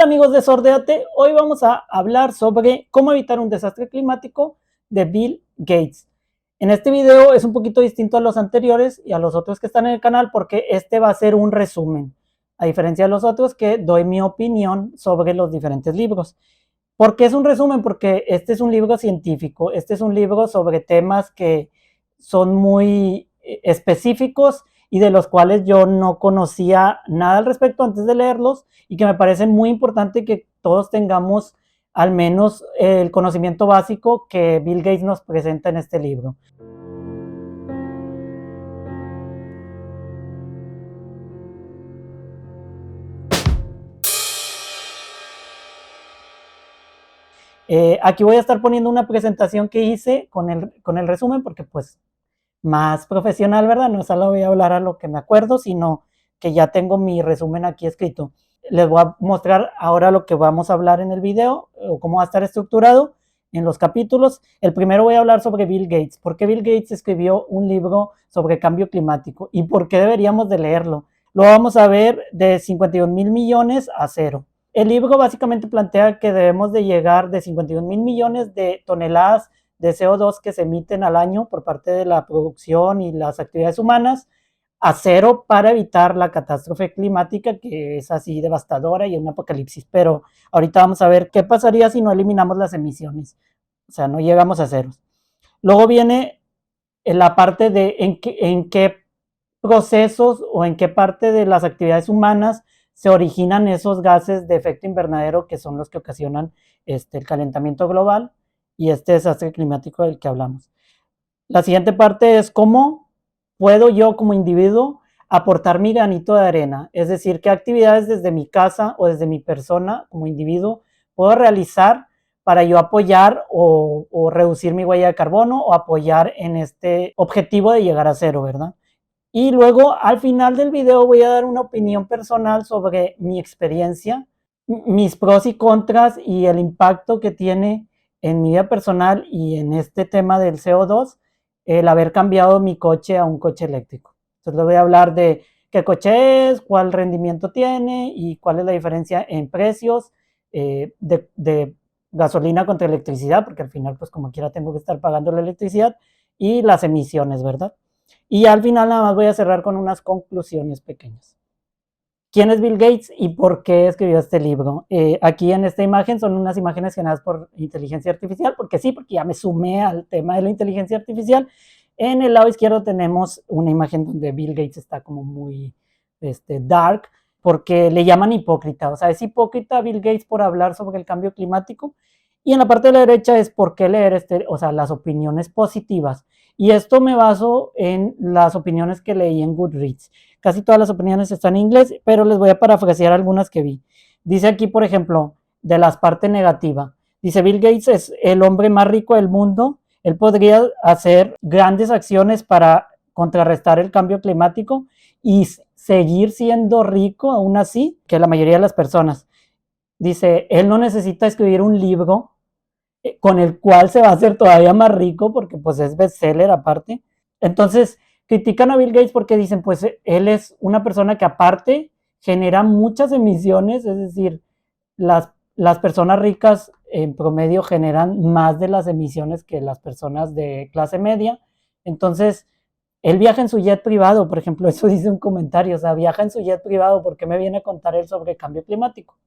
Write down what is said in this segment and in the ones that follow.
Hola amigos de Sordéate, hoy vamos a hablar sobre cómo evitar un desastre climático de Bill Gates. En este video es un poquito distinto a los anteriores y a los otros que están en el canal porque este va a ser un resumen, a diferencia de los otros que doy mi opinión sobre los diferentes libros. ¿Por qué es un resumen? Porque este es un libro científico, este es un libro sobre temas que son muy específicos y de los cuales yo no conocía nada al respecto antes de leerlos y que me parece muy importante que todos tengamos al menos el conocimiento básico que Bill Gates nos presenta en este libro. Aquí voy a estar poniendo una presentación que hice con el resumen porque pues más profesional, ¿verdad? No solo voy a hablar a lo que me acuerdo, sino que ya tengo mi resumen aquí escrito. Les voy a mostrar ahora lo que vamos a hablar en el video, o cómo va a estar estructurado en los capítulos. El primero voy a hablar sobre Bill Gates. ¿Por qué Bill Gates escribió un libro sobre cambio climático? ¿Y por qué deberíamos de leerlo? Lo vamos a ver de 51 mil millones a cero. El libro básicamente plantea que debemos de llegar de 51 mil millones de toneladas de CO2 que se emiten al año por parte de la producción y las actividades humanas a cero para evitar la catástrofe climática que es así devastadora y un apocalipsis. Pero ahorita vamos a ver qué pasaría si no eliminamos las emisiones. O sea, no llegamos a ceros. Luego viene la parte de en qué procesos o en qué parte de las actividades humanas se originan esos gases de efecto invernadero que son los que ocasionan el calentamiento global y este desastre climático del que hablamos. La siguiente parte es cómo puedo yo como individuo aportar mi granito de arena, es decir, qué actividades desde mi casa o desde mi persona como individuo puedo realizar para yo apoyar o reducir mi huella de carbono o apoyar en este objetivo de llegar a cero, ¿verdad? Y luego al final del video voy a dar una opinión personal sobre mi experiencia, mis pros y contras y el impacto que tiene en mi vida personal y en este tema del CO2 el haber cambiado mi coche a un coche eléctrico. Entonces les voy a hablar de qué coche es, cuál rendimiento tiene y cuál es la diferencia en precios de gasolina contra electricidad, porque al final pues como quiera tengo que estar pagando la electricidad, y las emisiones, ¿verdad? Y al final nada más voy a cerrar con unas conclusiones pequeñas. ¿Quién es Bill Gates y por qué escribió este libro? Aquí en esta imagen son unas imágenes generadas por inteligencia artificial, porque sí, porque ya me sumé al tema de la inteligencia artificial. En el lado izquierdo tenemos una imagen donde Bill Gates está como muy dark, porque le llaman hipócrita. O sea, es hipócrita Bill Gates por hablar sobre el cambio climático. Y en la parte de la derecha es por qué leer o sea, las opiniones positivas. Y esto me baso en las opiniones que leí en Goodreads. Casi todas las opiniones están en inglés, pero les voy a parafrasear algunas que vi. Dice aquí, por ejemplo, de la parte negativa. Dice, Bill Gates es el hombre más rico del mundo. Él podría hacer grandes acciones para contrarrestar el cambio climático y seguir siendo rico aún así que la mayoría de las personas. Dice, él no necesita escribir un libro con el cual se va a hacer todavía más rico porque pues es bestseller aparte. Entonces critican a Bill Gates porque dicen pues él es una persona que aparte genera muchas emisiones, es decir, las personas ricas en promedio generan más de las emisiones que las personas de clase media. Entonces él viaja en su jet privado, por ejemplo, eso dice un comentario, o sea, viaja en su jet privado, ¿por qué me viene a contar él sobre el cambio climático?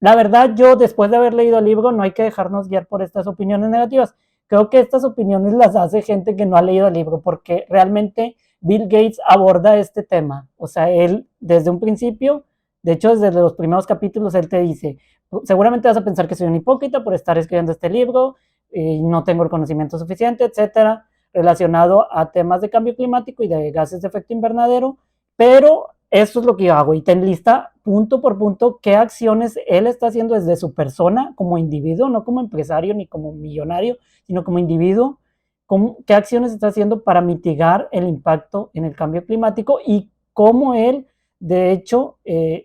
La verdad, yo después de haber leído el libro, no hay que dejarnos guiar por estas opiniones negativas. Creo que estas opiniones las hace gente que no ha leído el libro, porque realmente Bill Gates aborda este tema. O sea, él desde un principio, de hecho desde los primeros capítulos, él te dice, seguramente vas a pensar que soy un hipócrita por estar escribiendo este libro, no tengo el conocimiento suficiente, etcétera, relacionado a temas de cambio climático y de gases de efecto invernadero, pero esto es lo que yo hago y te enlista punto por punto qué acciones él está haciendo desde su persona como individuo, no como empresario ni como millonario, sino como individuo, qué acciones está haciendo para mitigar el impacto en el cambio climático y cómo él, de hecho,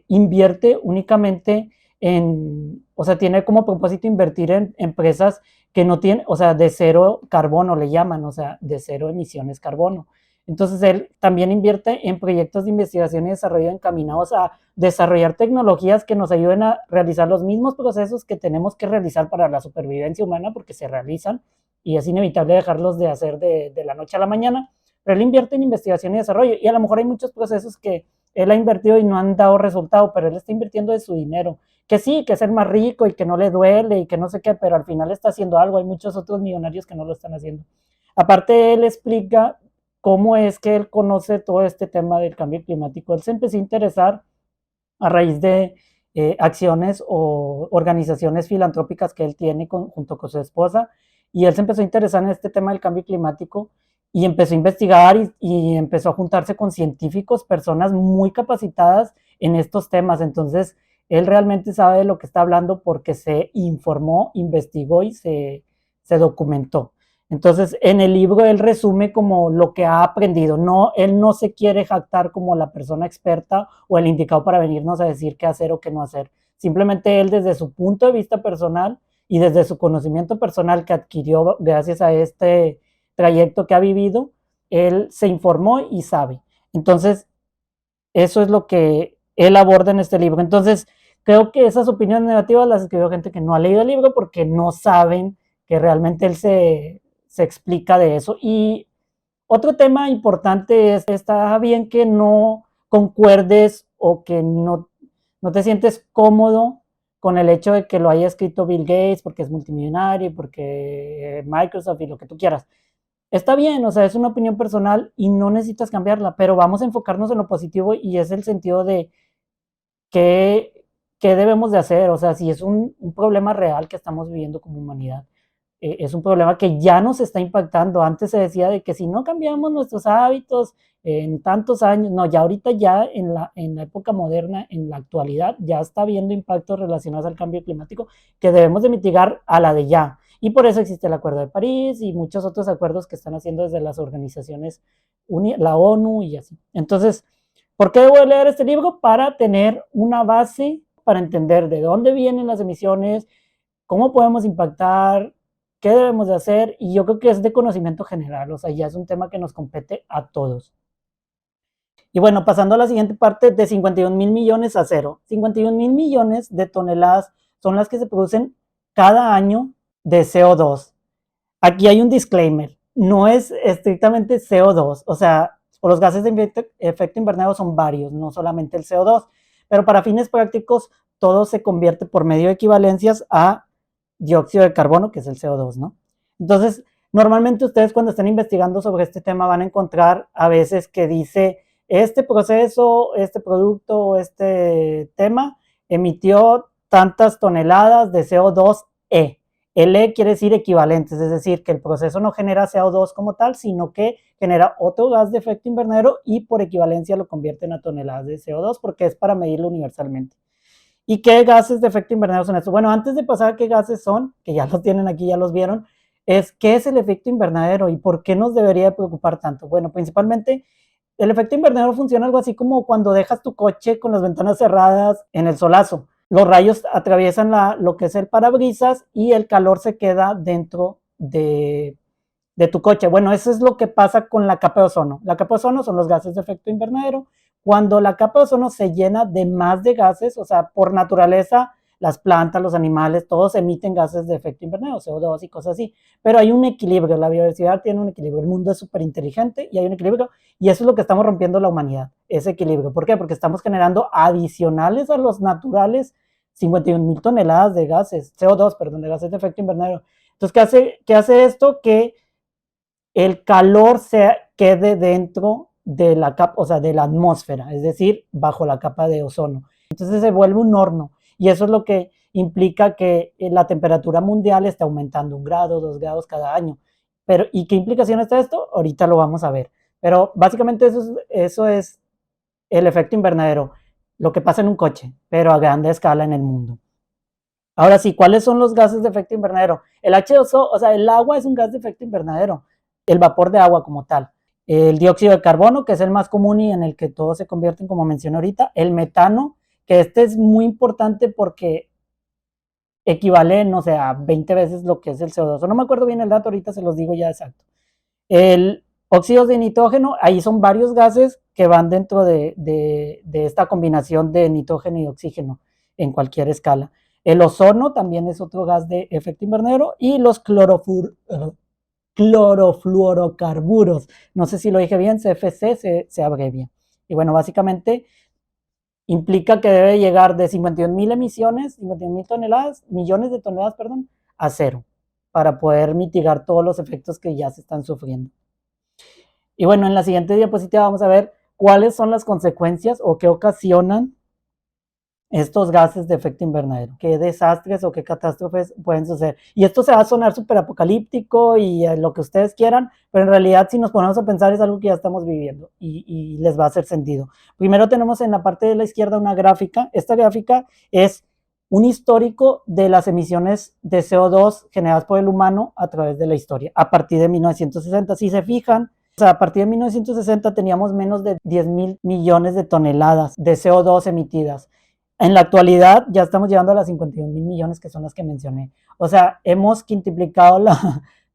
invierte únicamente o sea, tiene como propósito invertir en empresas que no tienen, o sea, de cero carbono le llaman, o sea, de cero emisiones carbono. Entonces él también invierte en proyectos de investigación y desarrollo encaminados a desarrollar tecnologías que nos ayuden a realizar los mismos procesos que tenemos que realizar para la supervivencia humana, porque se realizan y es inevitable dejarlos de hacer de la noche a la mañana, pero él invierte en investigación y desarrollo, y a lo mejor hay muchos procesos que él ha invertido y no han dado resultado, pero él está invirtiendo de su dinero, que sí, que es el más rico y que no le duele y que no sé qué, pero al final está haciendo algo. Hay muchos otros millonarios que no lo están haciendo. Aparte, él explica cómo es que él conoce todo este tema del cambio climático. Él se empezó a interesar a raíz de acciones o organizaciones filantrópicas que él tiene junto con su esposa, y él se empezó a interesar en este tema del cambio climático y empezó a investigar y empezó a juntarse con científicos, personas muy capacitadas en estos temas. Entonces, él realmente sabe de lo que está hablando porque se informó, investigó y se documentó. Entonces, en el libro él resume como lo que ha aprendido. No, él no se quiere jactar como la persona experta o el indicado para venirnos a decir qué hacer o qué no hacer. Simplemente él, desde su punto de vista personal y desde su conocimiento personal que adquirió gracias a este trayecto que ha vivido, él se informó y sabe. Entonces, eso es lo que él aborda en este libro. Entonces, creo que esas opiniones negativas las escribió gente que no ha leído el libro porque no saben que realmente él se explica de eso. Y otro tema importante es, está bien que no concuerdes o que no te sientes cómodo con el hecho de que lo haya escrito Bill Gates porque es multimillonario, porque Microsoft y lo que tú quieras. Está bien, o sea, es una opinión personal y no necesitas cambiarla, pero vamos a enfocarnos en lo positivo, y es el sentido de qué, qué debemos de hacer. O sea, si es un problema real que estamos viviendo como humanidad, es un problema que ya nos está impactando. Antes se decía de que si no cambiamos nuestros hábitos en tantos años, no, ya ahorita ya en la época moderna, en la actualidad, ya está habiendo impactos relacionados al cambio climático que debemos de mitigar a la de ya. Y por eso existe el Acuerdo de París y muchos otros acuerdos que están haciendo desde las organizaciones, la ONU y así. Entonces, ¿por qué debo leer este libro? Para tener una base, para entender de dónde vienen las emisiones, cómo podemos impactar, qué debemos de hacer, y yo creo que es de conocimiento general. O sea, ya es un tema que nos compete a todos. Y bueno, pasando a la siguiente parte, de 51.000 millones a cero. 51.000 millones de toneladas son las que se producen cada año de CO2. Aquí hay un disclaimer, no es estrictamente CO2, o sea, los gases de efecto invernadero son varios, no solamente el CO2, pero para fines prácticos todo se convierte por medio de equivalencias a dióxido de carbono, que es el CO2, ¿no? Entonces, normalmente ustedes cuando están investigando sobre este tema van a encontrar a veces que dice, este proceso, este producto, este tema emitió tantas toneladas de CO2e. El E quiere decir equivalentes, es decir, que el proceso no genera CO2 como tal, sino que genera otro gas de efecto invernadero y por equivalencia lo convierte en toneladas de CO2 porque es para medirlo universalmente. ¿Y qué gases de efecto invernadero son estos? Bueno, antes de pasar a qué gases son, que ya los tienen aquí, ya los vieron, es qué es el efecto invernadero y por qué nos debería preocupar tanto. Bueno, principalmente el efecto invernadero funciona algo así como cuando dejas tu coche con las ventanas cerradas en el solazo. Los rayos atraviesan lo que es el parabrisas y el calor se queda dentro de tu coche. Bueno, eso es lo que pasa con la capa de ozono. La capa de ozono son los gases de efecto invernadero. Cuando la capa de ozono se llena de más de gases, o sea, por naturaleza, las plantas, los animales, todos emiten gases de efecto invernadero, CO2 y cosas así. Pero hay un equilibrio, la biodiversidad tiene un equilibrio, el mundo es súper inteligente y hay un equilibrio, y eso es lo que estamos rompiendo la humanidad, ese equilibrio. ¿Por qué? Porque estamos generando adicionales a los naturales 51.000 toneladas de gases, CO2, perdón, de gases de efecto invernadero. Entonces, ¿qué hace esto? Que el calor se quede dentro de la capa, o sea, de la atmósfera, es decir, bajo la capa de ozono. Entonces se vuelve un horno, y eso es lo que implica que la temperatura mundial está aumentando 1 grado, 2 grados cada año. Pero, ¿y qué implicación está esto? Ahorita lo vamos a ver. Pero básicamente eso es el efecto invernadero, lo que pasa en un coche, pero a grande escala en el mundo. Ahora sí, ¿cuáles son los gases de efecto invernadero? El H2O, o sea, el agua es un gas de efecto invernadero, el vapor de agua como tal. El dióxido de carbono, que es el más común y en el que todos se convierten, como mencioné ahorita. El metano, que este es muy importante porque equivale, no sé, a 20 veces lo que es el CO2. No me acuerdo bien el dato, ahorita se los digo ya exacto. El Óxidos de nitrógeno, ahí son varios gases que van dentro de esta combinación de nitrógeno y oxígeno en cualquier escala. El ozono también es otro gas de efecto invernadero y los clorofluorocarburos. No sé si lo dije bien, CFC se abrevia. Y bueno, básicamente implica que debe llegar de 51,000 emisiones, 51,000 toneladas, millones de toneladas, perdón, a cero, para poder mitigar todos los efectos que ya se están sufriendo. Y bueno, en la siguiente diapositiva vamos a ver cuáles son las consecuencias o qué ocasionan estos gases de efecto invernadero, qué desastres o qué catástrofes pueden suceder. Y esto se va a sonar súper apocalíptico y lo que ustedes quieran, pero en realidad si nos ponemos a pensar es algo que ya estamos viviendo y les va a hacer sentido. Primero tenemos en la parte de la izquierda una gráfica. Esta gráfica es un histórico de las emisiones de CO2 generadas por el humano a través de la historia, a partir de 1960. Si se fijan, o sea, a partir de 1960 teníamos menos de 10,000 millones de toneladas de CO2 emitidas. En la actualidad ya estamos llegando a las 51,000 millones que son las que mencioné. O sea, hemos quintuplicado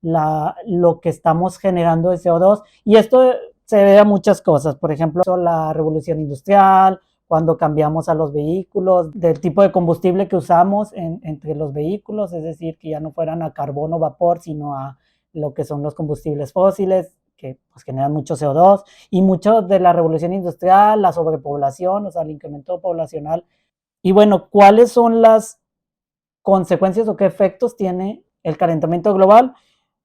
lo que estamos generando de CO2 y esto se debe a muchas cosas. Por ejemplo, la revolución industrial, cuando cambiamos a los vehículos, del tipo de combustible que usamos entre los vehículos, es decir, que ya no fueran a carbón o vapor, sino a lo que son los combustibles fósiles, que pues, generan mucho CO2, y mucho de la revolución industrial, la sobrepoblación, o sea, el incremento poblacional. Y bueno, ¿cuáles son las consecuencias o qué efectos tiene el calentamiento global?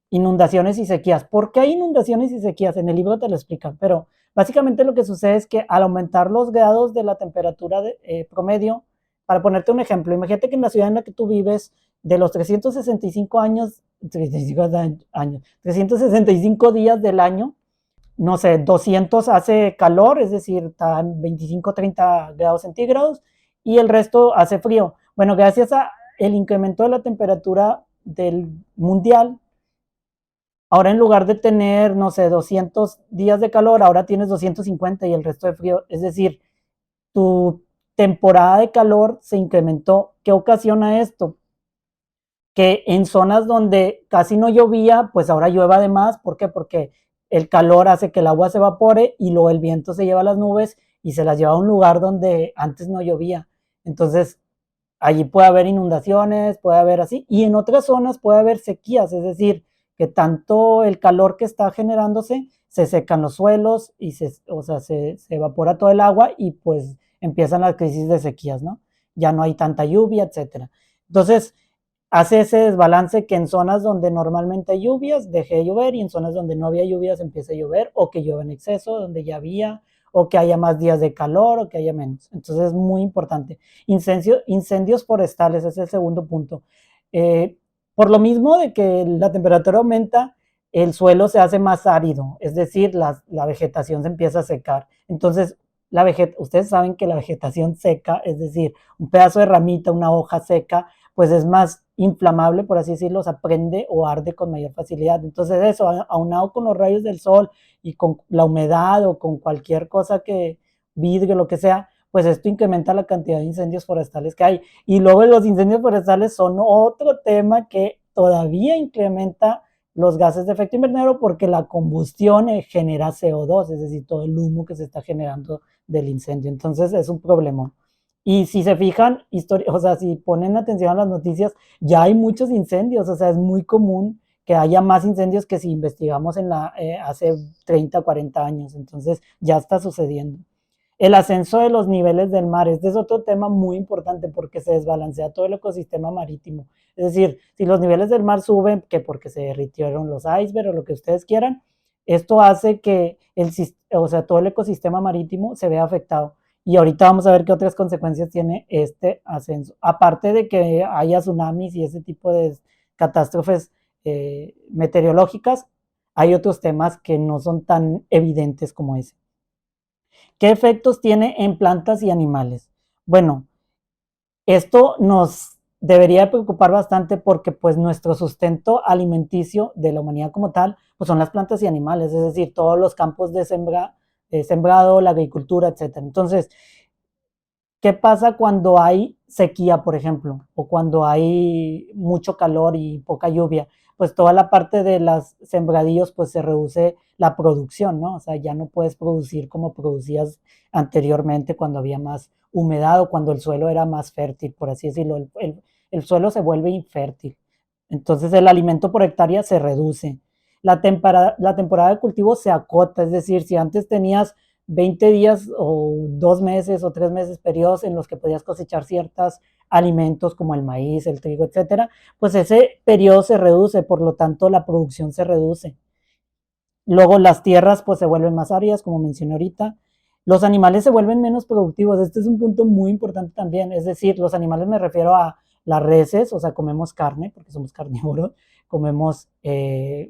Inundaciones y sequías. ¿Por qué hay inundaciones y sequías? En el libro te lo explican, pero básicamente lo que sucede es que al aumentar los grados de la temperatura promedio, para ponerte un ejemplo, imagínate que en la ciudad en la que tú vives, de los 365 años, 365 días del año, no sé, 200 hace calor, es decir, están 25, 30 grados centígrados, y el resto hace frío. Bueno, gracias a el incremento de la temperatura del mundial, ahora en lugar de tener, no sé, 200 días de calor, ahora tienes 250 y el resto de frío. Es decir, tu temporada de calor se incrementó. ¿Qué ocasiona esto? Que en zonas donde casi no llovía, pues ahora llueva de más. ¿Por qué? Porque el calor hace que el agua se evapore y luego el viento se lleva las nubes y se las lleva a un lugar donde antes no llovía. Entonces, allí puede haber inundaciones, puede haber así, y en otras zonas puede haber sequías, es decir, que tanto el calor que está generándose, se secan los suelos y o sea, se evapora todo el agua y pues empiezan las crisis de sequías, ¿no? Ya no hay tanta lluvia, etcétera. Entonces, hace ese desbalance que en zonas donde normalmente hay lluvias, deje de llover, y en zonas donde no había lluvias empiece a llover, o que llueva en exceso, donde ya había, o que haya más días de calor, o que haya menos. Entonces es muy importante. Incendios forestales es el segundo punto. Por lo mismo de que la temperatura aumenta, el suelo se hace más árido, es decir, la vegetación se empieza a secar. Entonces, ustedes saben que la vegetación seca, es decir, un pedazo de ramita, una hoja seca, pues es más inflamable, por así decirlo, se prende o arde con mayor facilidad. Entonces eso, aunado con los rayos del sol y con la humedad o con cualquier cosa que vidrio, lo que sea, pues esto incrementa la cantidad de incendios forestales que hay. Y luego los incendios forestales son otro tema que todavía incrementa los gases de efecto invernadero porque la combustión genera CO2, es decir, todo el humo que se está generando del incendio. Entonces es un problema. Y si se fijan, o sea, si ponen atención a las noticias, ya hay muchos incendios, o sea, es muy común que haya más incendios que si investigamos hace 30, 40 años, entonces ya está sucediendo. El ascenso de los niveles del mar, este es otro tema muy importante porque se desbalancea todo el ecosistema marítimo. Es decir, si los niveles del mar suben, que porque se derritieron los icebergs o lo que ustedes quieran, esto hace que o sea, todo el ecosistema marítimo se vea afectado. Y ahorita vamos a ver qué otras consecuencias tiene este ascenso. Aparte de que haya tsunamis y ese tipo de catástrofes meteorológicas, hay otros temas que no son tan evidentes como ese. ¿Qué efectos tiene en plantas y animales? Bueno, esto nos debería preocupar bastante porque pues nuestro sustento alimenticio de la humanidad como tal, pues son las plantas y animales, es decir, todos los campos de sembrado, la agricultura, etcétera. Entonces, ¿qué pasa cuando hay sequía, por ejemplo, o cuando hay mucho calor y poca lluvia? pues toda la parte de los sembradíos, pues se reduce la producción, ¿no? O sea, ya no puedes producir como producías anteriormente cuando había más humedad o cuando el suelo era más fértil, por así decirlo. El suelo se vuelve infértil. Entonces el alimento por hectárea se reduce. La temporada de cultivo se acota, es decir, si antes tenías 20 días o 2 meses o 3 meses periodos en los que podías cosechar ciertos alimentos como el maíz, el trigo, etcétera, pues ese periodo se reduce, por lo tanto la producción se reduce. Luego las tierras pues se vuelven más áridas, como mencioné ahorita. Los animales se vuelven menos productivos. Este es un punto muy importante también. Es decir, los animales me refiero a las reses, o sea, comemos carne, porque somos carnívoros, comemos,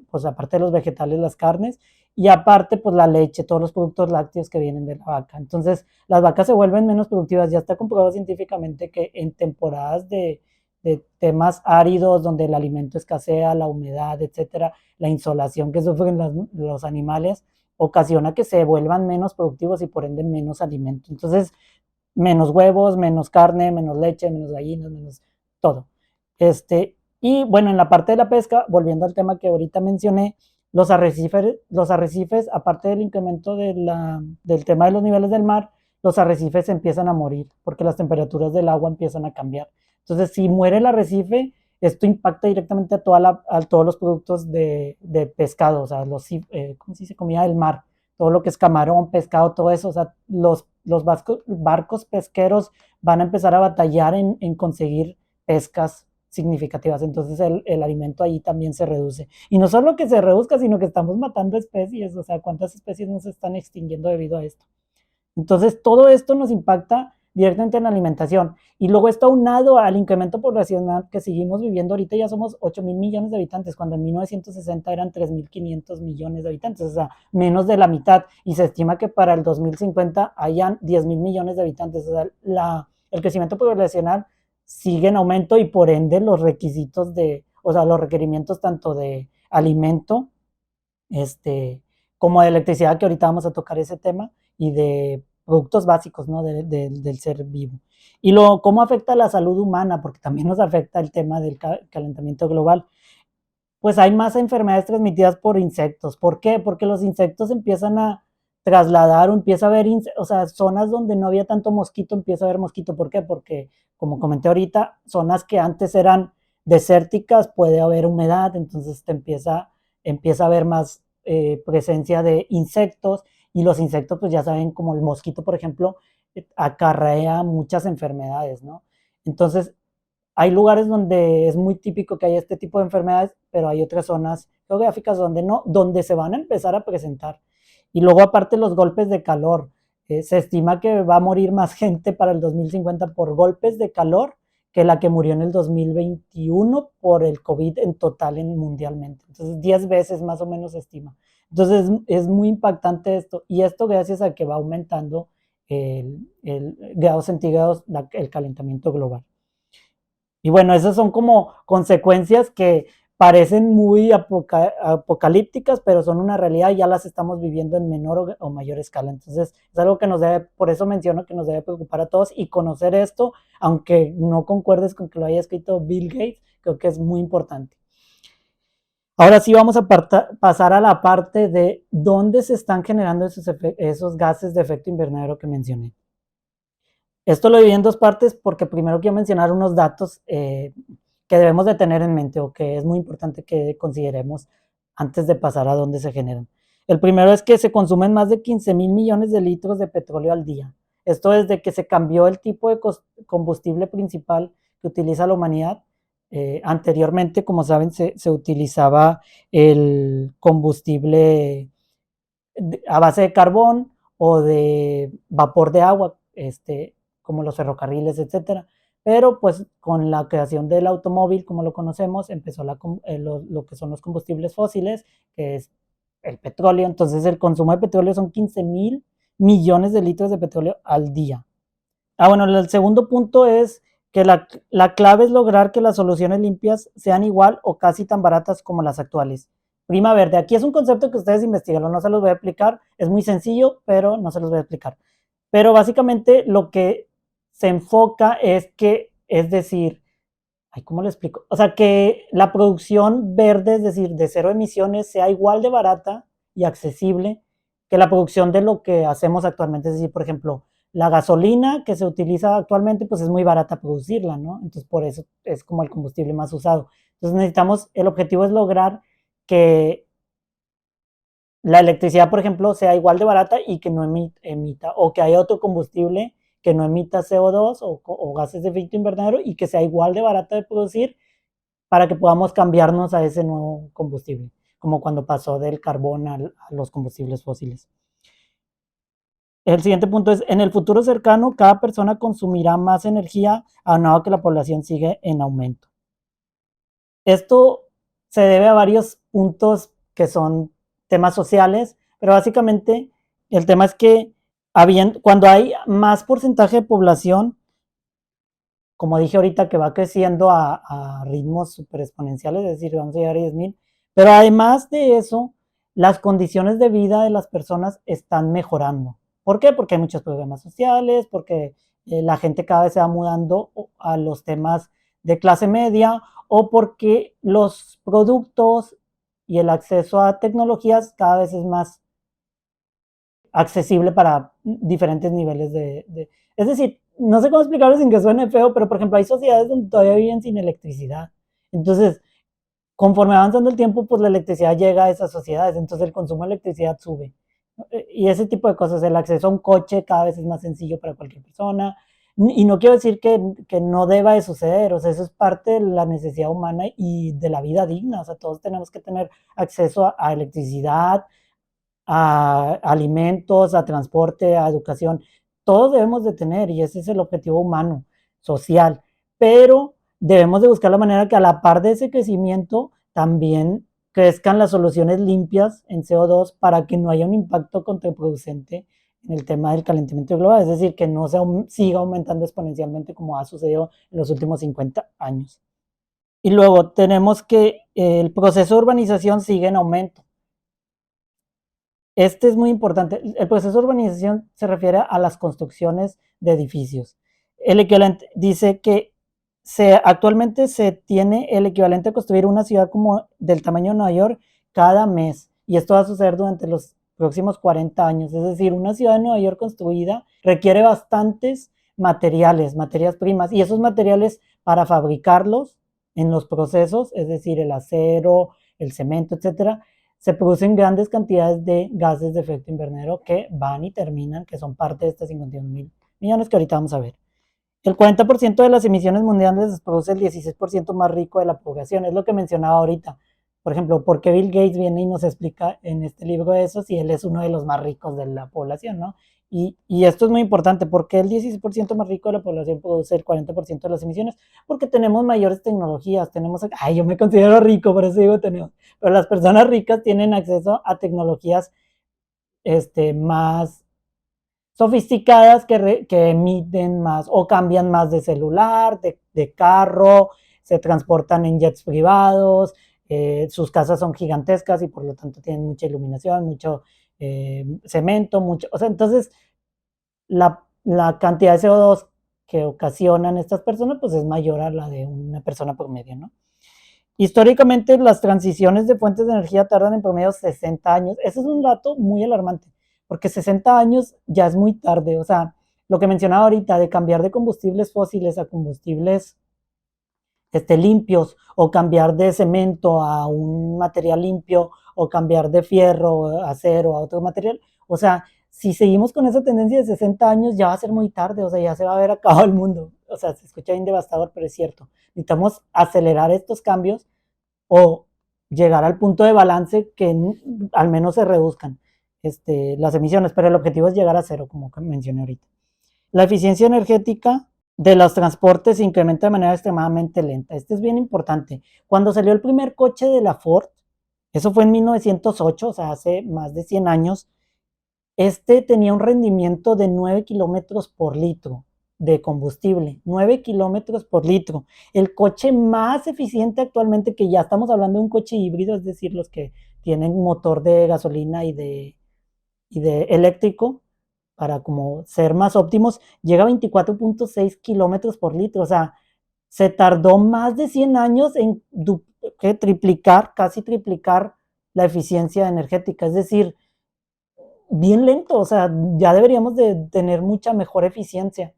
pues aparte de los vegetales, las carnes, y aparte, pues la leche, todos los productos lácteos que vienen de la vaca. Entonces, las vacas se vuelven menos productivas. Ya está comprobado científicamente que en temporadas de temas áridos, donde el alimento escasea, la humedad, etcétera, la insolación que sufren los animales, ocasiona que se vuelvan menos productivos y por ende menos alimento. Entonces, menos huevos, menos carne, menos leche, menos gallinas, menos todo. Y bueno, en la parte de la pesca, volviendo al tema que ahorita mencioné, los arrecifes aparte del incremento del tema de los niveles del mar, los arrecifes empiezan a morir porque las temperaturas del agua empiezan a cambiar. Entonces, si muere el arrecife, esto impacta directamente a todos los productos de pescado, o sea, ¿cómo se dice? Comida del mar, todo lo que es camarón, pescado, todo eso, o sea, los barcos pesqueros van a empezar a batallar en conseguir pescas significativas, entonces el alimento ahí también se reduce. Y no solo que se reduzca, sino que estamos matando especies, o sea, cuántas especies no se están extinguiendo debido a esto. Entonces, todo esto nos impacta directamente en la alimentación. Y luego está aunado al incremento poblacional que seguimos viviendo ahorita, ya somos 8.000 millones de habitantes, cuando en 1960 eran 3.500 millones de habitantes, o sea, menos de la mitad. Y se estima que para el 2050 hayan 10.000 millones de habitantes. O sea, el crecimiento poblacional sigue en aumento y por ende los requisitos o sea, los requerimientos tanto de alimento, como de electricidad, que ahorita vamos a tocar ese tema, y de productos básicos, ¿no? Del ser vivo. Y cómo afecta a la salud humana, porque también nos afecta el tema del calentamiento global. Pues hay más enfermedades transmitidas por insectos. ¿Por qué? Porque los insectos empiezan a trasladar o empieza a haber, o sea, zonas donde no había tanto mosquito, empieza a haber mosquito. ¿Por qué? Porque, como comenté ahorita, zonas que antes eran desérticas, puede haber humedad, entonces empieza a haber más presencia de insectos, y los insectos, pues ya saben, como el mosquito, por ejemplo, acarrea muchas enfermedades, ¿no? Entonces, hay lugares donde es muy típico que haya este tipo de enfermedades, pero hay otras zonas geográficas donde no, donde se van a empezar a presentar. Y luego aparte los golpes de calor. Se estima que va a morir más gente para el 2050 por golpes de calor que la que murió en el 2021 por el COVID en total mundialmente. Entonces 10 veces más o menos se estima. Entonces es muy impactante esto, y esto gracias a que va aumentando el grados centígrados, el calentamiento global. Y bueno, esas son como consecuencias que parecen muy apocalípticas, pero son una realidad y ya las estamos viviendo en menor o mayor escala. Entonces, es algo que por eso menciono que nos debe preocupar a todos, y conocer esto, aunque no concuerdes con que lo haya escrito Bill Gates, creo que es muy importante. Ahora sí vamos a pasar a la parte de dónde se están generando esos gases de efecto invernadero que mencioné. Esto lo dividí en dos partes porque primero quiero mencionar unos datos que debemos de tener en mente, o que es muy importante que consideremos antes de pasar a dónde se generan. El primero es que se consumen más de 15.000 millones de litros de petróleo al día. Esto desde que se cambió el tipo de combustible principal que utiliza la humanidad. Anteriormente, como saben, se utilizaba el combustible a base de carbón o de vapor de agua, como los ferrocarriles, etcétera. Pero pues con la creación del automóvil, como lo conocemos, empezó lo que son los combustibles fósiles, que es el petróleo. Entonces el consumo de petróleo son 15.000 millones de litros de petróleo al día. Bueno, el segundo punto es que la clave es lograr que las soluciones limpias sean igual o casi tan baratas como las actuales. Prima verde, aquí es un concepto que ustedes investigaron, no se los voy a explicar, es muy sencillo, pero no se los voy a explicar. Pero básicamente lo que se enfoca es decir, Ay, ¿cómo lo explico? O sea, que la producción verde, es decir, de cero emisiones, sea igual de barata y accesible que la producción de lo que hacemos actualmente. Es decir, por ejemplo, la gasolina que se utiliza actualmente, pues es muy barata producirla, ¿no? Entonces, por eso es como el combustible más usado. Entonces, necesitamos, el objetivo es lograr que la electricidad, por ejemplo, sea igual de barata y que no emita, o que haya otro combustible que no emita CO2 o gases de efecto invernadero y que sea igual de barata de producir para que podamos cambiarnos a ese nuevo combustible, como cuando pasó del carbón a los combustibles fósiles. El siguiente punto es, en el futuro cercano, cada persona consumirá más energía aunado que la población sigue en aumento. Esto se debe a varios puntos que son temas sociales, pero básicamente el tema es que cuando hay más porcentaje de población, como dije ahorita, que va creciendo a ritmos super exponenciales, es decir, vamos a llegar a 10,000, pero además de eso, las condiciones de vida de las personas están mejorando. ¿Por qué? Porque hay muchos problemas sociales, porque la gente cada vez se va mudando a los temas de clase media o porque los productos y el acceso a tecnologías cada vez es más accesible para diferentes niveles Es decir, no sé cómo explicarlo sin que suene feo, pero por ejemplo hay sociedades donde todavía viven sin electricidad. Entonces, conforme avanzando el tiempo, pues la electricidad llega a esas sociedades, entonces el consumo de electricidad sube. Y ese tipo de cosas, el acceso a un coche cada vez es más sencillo para cualquier persona. Y no quiero decir que no deba de suceder, o sea, eso es parte de la necesidad humana y de la vida digna, o sea, todos tenemos que tener acceso a electricidad, a alimentos, a transporte, a educación. Todos debemos de tener, y ese es el objetivo humano, social. Pero debemos de buscar la manera que a la par de ese crecimiento también crezcan las soluciones limpias en CO2 para que no haya un impacto contraproducente en el tema del calentamiento global, es decir, que no siga aumentando exponencialmente como ha sucedido en los últimos 50 años. Y luego tenemos que el proceso de urbanización sigue en aumento. Este es muy importante. El proceso de urbanización se refiere a las construcciones de edificios. El equivalente dice que actualmente se tiene el equivalente a construir una ciudad como del tamaño de Nueva York cada mes. Y esto va a suceder durante los próximos 40 años. Es decir, una ciudad de Nueva York construida requiere bastantes materiales, materias primas. Y esos materiales para fabricarlos en los procesos, es decir, el acero, el cemento, etcétera, se producen grandes cantidades de gases de efecto invernadero que van y terminan, que son parte de estos 51,000,000,000 que ahorita vamos a ver. El 40% de las emisiones mundiales las produce el 16% más rico de la población, es lo que mencionaba ahorita. Por ejemplo, ¿por qué Bill Gates viene y nos explica en este libro eso si él es uno de los más ricos de la población, ¿no? Y esto es muy importante, porque el 16% más rico de la población produce el 40% de las emisiones, porque tenemos mayores tecnologías, yo me considero rico, por eso digo tenemos, pero las personas ricas tienen acceso a tecnologías más sofisticadas que emiten más o cambian más de celular, de carro, se transportan en jets privados, sus casas son gigantescas y por lo tanto tienen mucha iluminación, mucho cemento, o sea, entonces la cantidad de CO2 que ocasionan estas personas pues es mayor a la de una persona promedio, ¿no? Históricamente las transiciones de fuentes de energía tardan en promedio 60 años. Ese es un dato muy alarmante, porque 60 años ya es muy tarde. O sea, lo que mencionaba ahorita de cambiar de combustibles fósiles a combustibles limpios, o cambiar de cemento a un material limpio, o cambiar de fierro, acero a otro material. O sea, si seguimos con esa tendencia de 60 años, ya va a ser muy tarde, o sea, ya se va a ver acabado el mundo. O sea, se escucha bien devastador, pero es cierto. Necesitamos acelerar estos cambios o llegar al punto de balance que al menos se reduzcan las emisiones, pero el objetivo es llegar a cero, como mencioné ahorita. La eficiencia energética de los transportes se incrementa de manera extremadamente lenta. Este es bien importante. Cuando salió el primer coche de la Ford, eso fue en 1908, o sea, hace más de 100 años, tenía un rendimiento de 9 kilómetros por litro de combustible, 9 kilómetros por litro. El coche más eficiente actualmente, que ya estamos hablando de un coche híbrido, es decir, los que tienen motor de gasolina y de eléctrico, para como ser más óptimos, llega a 24.6 kilómetros por litro. O sea, se tardó más de 100 años en triplicar, casi triplicar la eficiencia energética. Es decir, bien lento, o sea, ya deberíamos de tener mucha mejor eficiencia.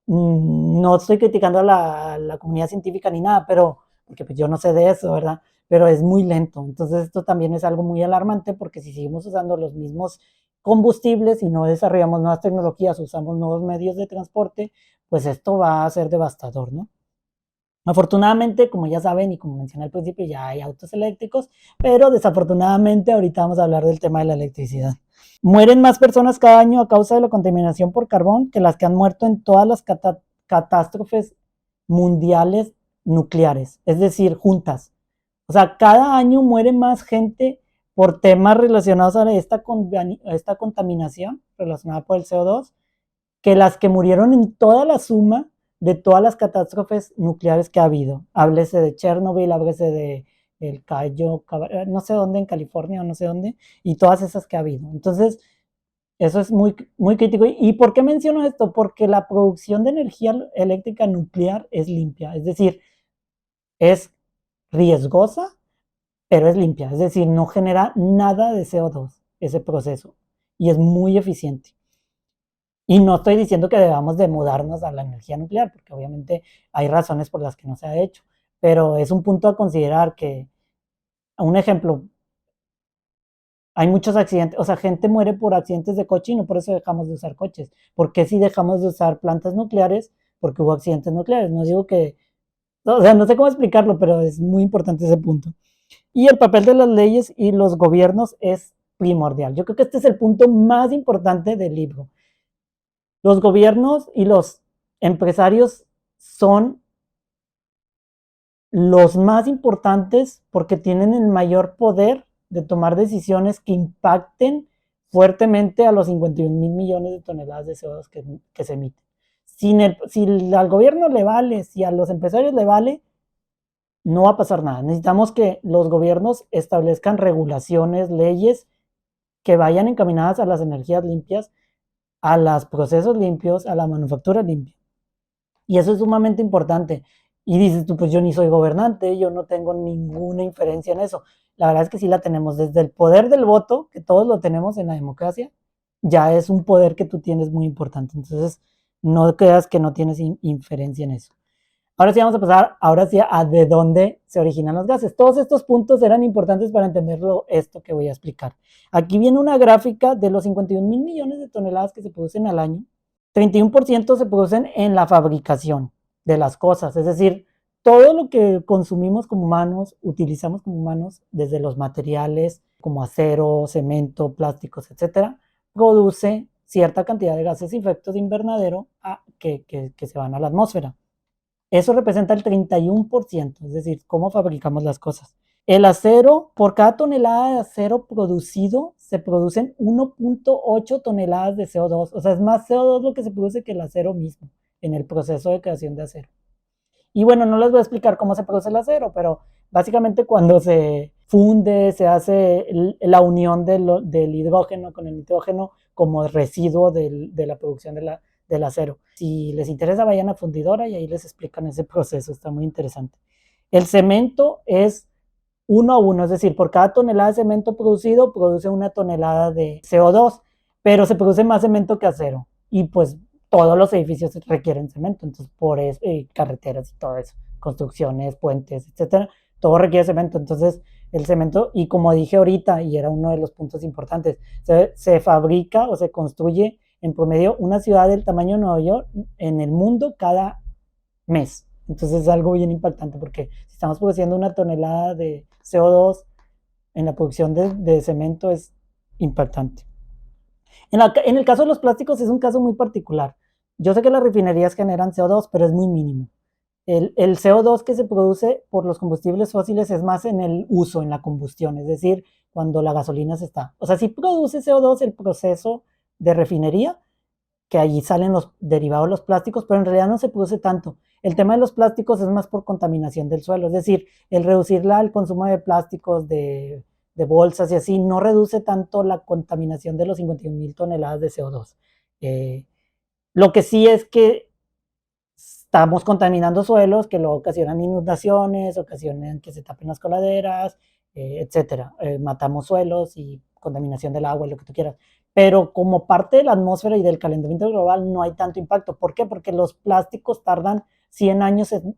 No estoy criticando a la comunidad científica ni nada, pero, porque pues yo no sé de eso, ¿verdad? Pero es muy lento. Entonces esto también es algo muy alarmante porque si seguimos usando los mismos combustibles y no desarrollamos nuevas tecnologías, usamos nuevos medios de transporte, pues esto va a ser devastador, ¿no? Afortunadamente, como ya saben y como mencioné al principio, ya hay autos eléctricos, pero desafortunadamente ahorita vamos a hablar del tema de la electricidad. Mueren más personas cada año a causa de la contaminación por carbón que las que han muerto en todas las catástrofes mundiales nucleares, es decir, juntas. O sea, cada año muere más gente por temas relacionados a esta contaminación relacionada por el CO2 que las que murieron en toda la suma de todas las catástrofes nucleares que ha habido. Háblese de Chernobyl, háblese de el Cayo, no sé dónde, en California o no sé dónde, y todas esas que ha habido. Entonces, eso es muy, muy crítico. ¿Y por qué menciono esto? Porque la producción de energía eléctrica nuclear es limpia, es decir, es riesgosa, pero es limpia, es decir, no genera nada de CO2 ese proceso y es muy eficiente. Y no estoy diciendo que debamos de mudarnos a la energía nuclear, porque obviamente hay razones por las que no se ha hecho, pero es un punto a considerar que, un ejemplo, hay muchos accidentes, o sea, gente muere por accidentes de coche y no por eso dejamos de usar coches. ¿Por qué si dejamos de usar plantas nucleares? Porque hubo accidentes nucleares. No digo que, o sea, no sé cómo explicarlo, pero es muy importante ese punto. Y el papel de las leyes y los gobiernos es primordial. Yo creo que este es el punto más importante del libro. Los gobiernos y los empresarios son los más importantes porque tienen el mayor poder de tomar decisiones que impacten fuertemente a los 51 mil millones de toneladas de CO2 que se emiten. Si al gobierno le vale, si a los empresarios le vale, no va a pasar nada. Necesitamos que los gobiernos establezcan regulaciones, leyes que vayan encaminadas a las energías limpias, a los procesos limpios, a la manufactura limpia. Y eso es sumamente importante. Y dices tú, pues yo ni soy gobernante, yo no tengo ninguna inferencia en eso. La verdad es que sí la tenemos desde el poder del voto, que todos lo tenemos en la democracia, ya es un poder que tú tienes muy importante. Entonces, no creas que no tienes inferencia en eso. Ahora sí vamos a pasar, ahora sí a de dónde se originan los gases. Todos estos puntos eran importantes para entenderlo esto que voy a explicar. Aquí viene una gráfica de los 51 mil millones de toneladas que se producen al año. 31% se producen en la fabricación de las cosas, es decir, todo lo que consumimos como humanos, utilizamos como humanos, desde los materiales como acero, cemento, plásticos, etcétera, produce cierta cantidad de gases y efectos de invernadero que se van a la atmósfera. Eso representa el 31%, es decir, cómo fabricamos las cosas. El acero, por cada tonelada de acero producido, se producen 1.8 toneladas de CO2. O sea, es más CO2 lo que se produce que el acero mismo en el proceso de creación de acero. Y bueno, no les voy a explicar cómo se produce el acero, pero básicamente cuando se funde, se hace la unión del hidrógeno con el nitrógeno como residuo de la producción del acero. Si les interesa, vayan a fundidora y ahí les explican ese proceso, está muy interesante. El cemento es 1 a 1, es decir, por cada tonelada de cemento producido, produce 1 tonelada de CO2, pero se produce más cemento que acero. Y pues todos los edificios requieren cemento, entonces por eso, carreteras y todo eso, construcciones, puentes, etcétera, todo requiere cemento. Entonces, el cemento, y como dije ahorita, y era uno de los puntos importantes, se fabrica o se construye en promedio una ciudad del tamaño de Nueva York en el mundo cada mes. Entonces es algo bien impactante porque si estamos produciendo 1 tonelada de CO2 en la producción de cemento es impactante. En el caso de los plásticos es un caso muy particular. Yo sé que las refinerías generan CO2, pero es muy mínimo. El CO2 que se produce por los combustibles fósiles es más en el uso, en la combustión, es decir, cuando la gasolina se está. O sea, sí produce CO2 el proceso de refinería, que allí salen los derivados de los plásticos, pero en realidad no se produce tanto. El tema de los plásticos es más por contaminación del suelo, es decir, el reducir el consumo de plásticos, de bolsas y así, no reduce tanto la contaminación de los 51 mil toneladas de CO2. Lo que sí es que estamos contaminando suelos que luego ocasionan inundaciones, ocasionan que se tapen las coladeras, etcétera. Matamos suelos y contaminación del agua y lo que tú quieras. Pero como parte de la atmósfera y del calentamiento global no hay tanto impacto. ¿Por qué? Porque los plásticos tardan 100 años en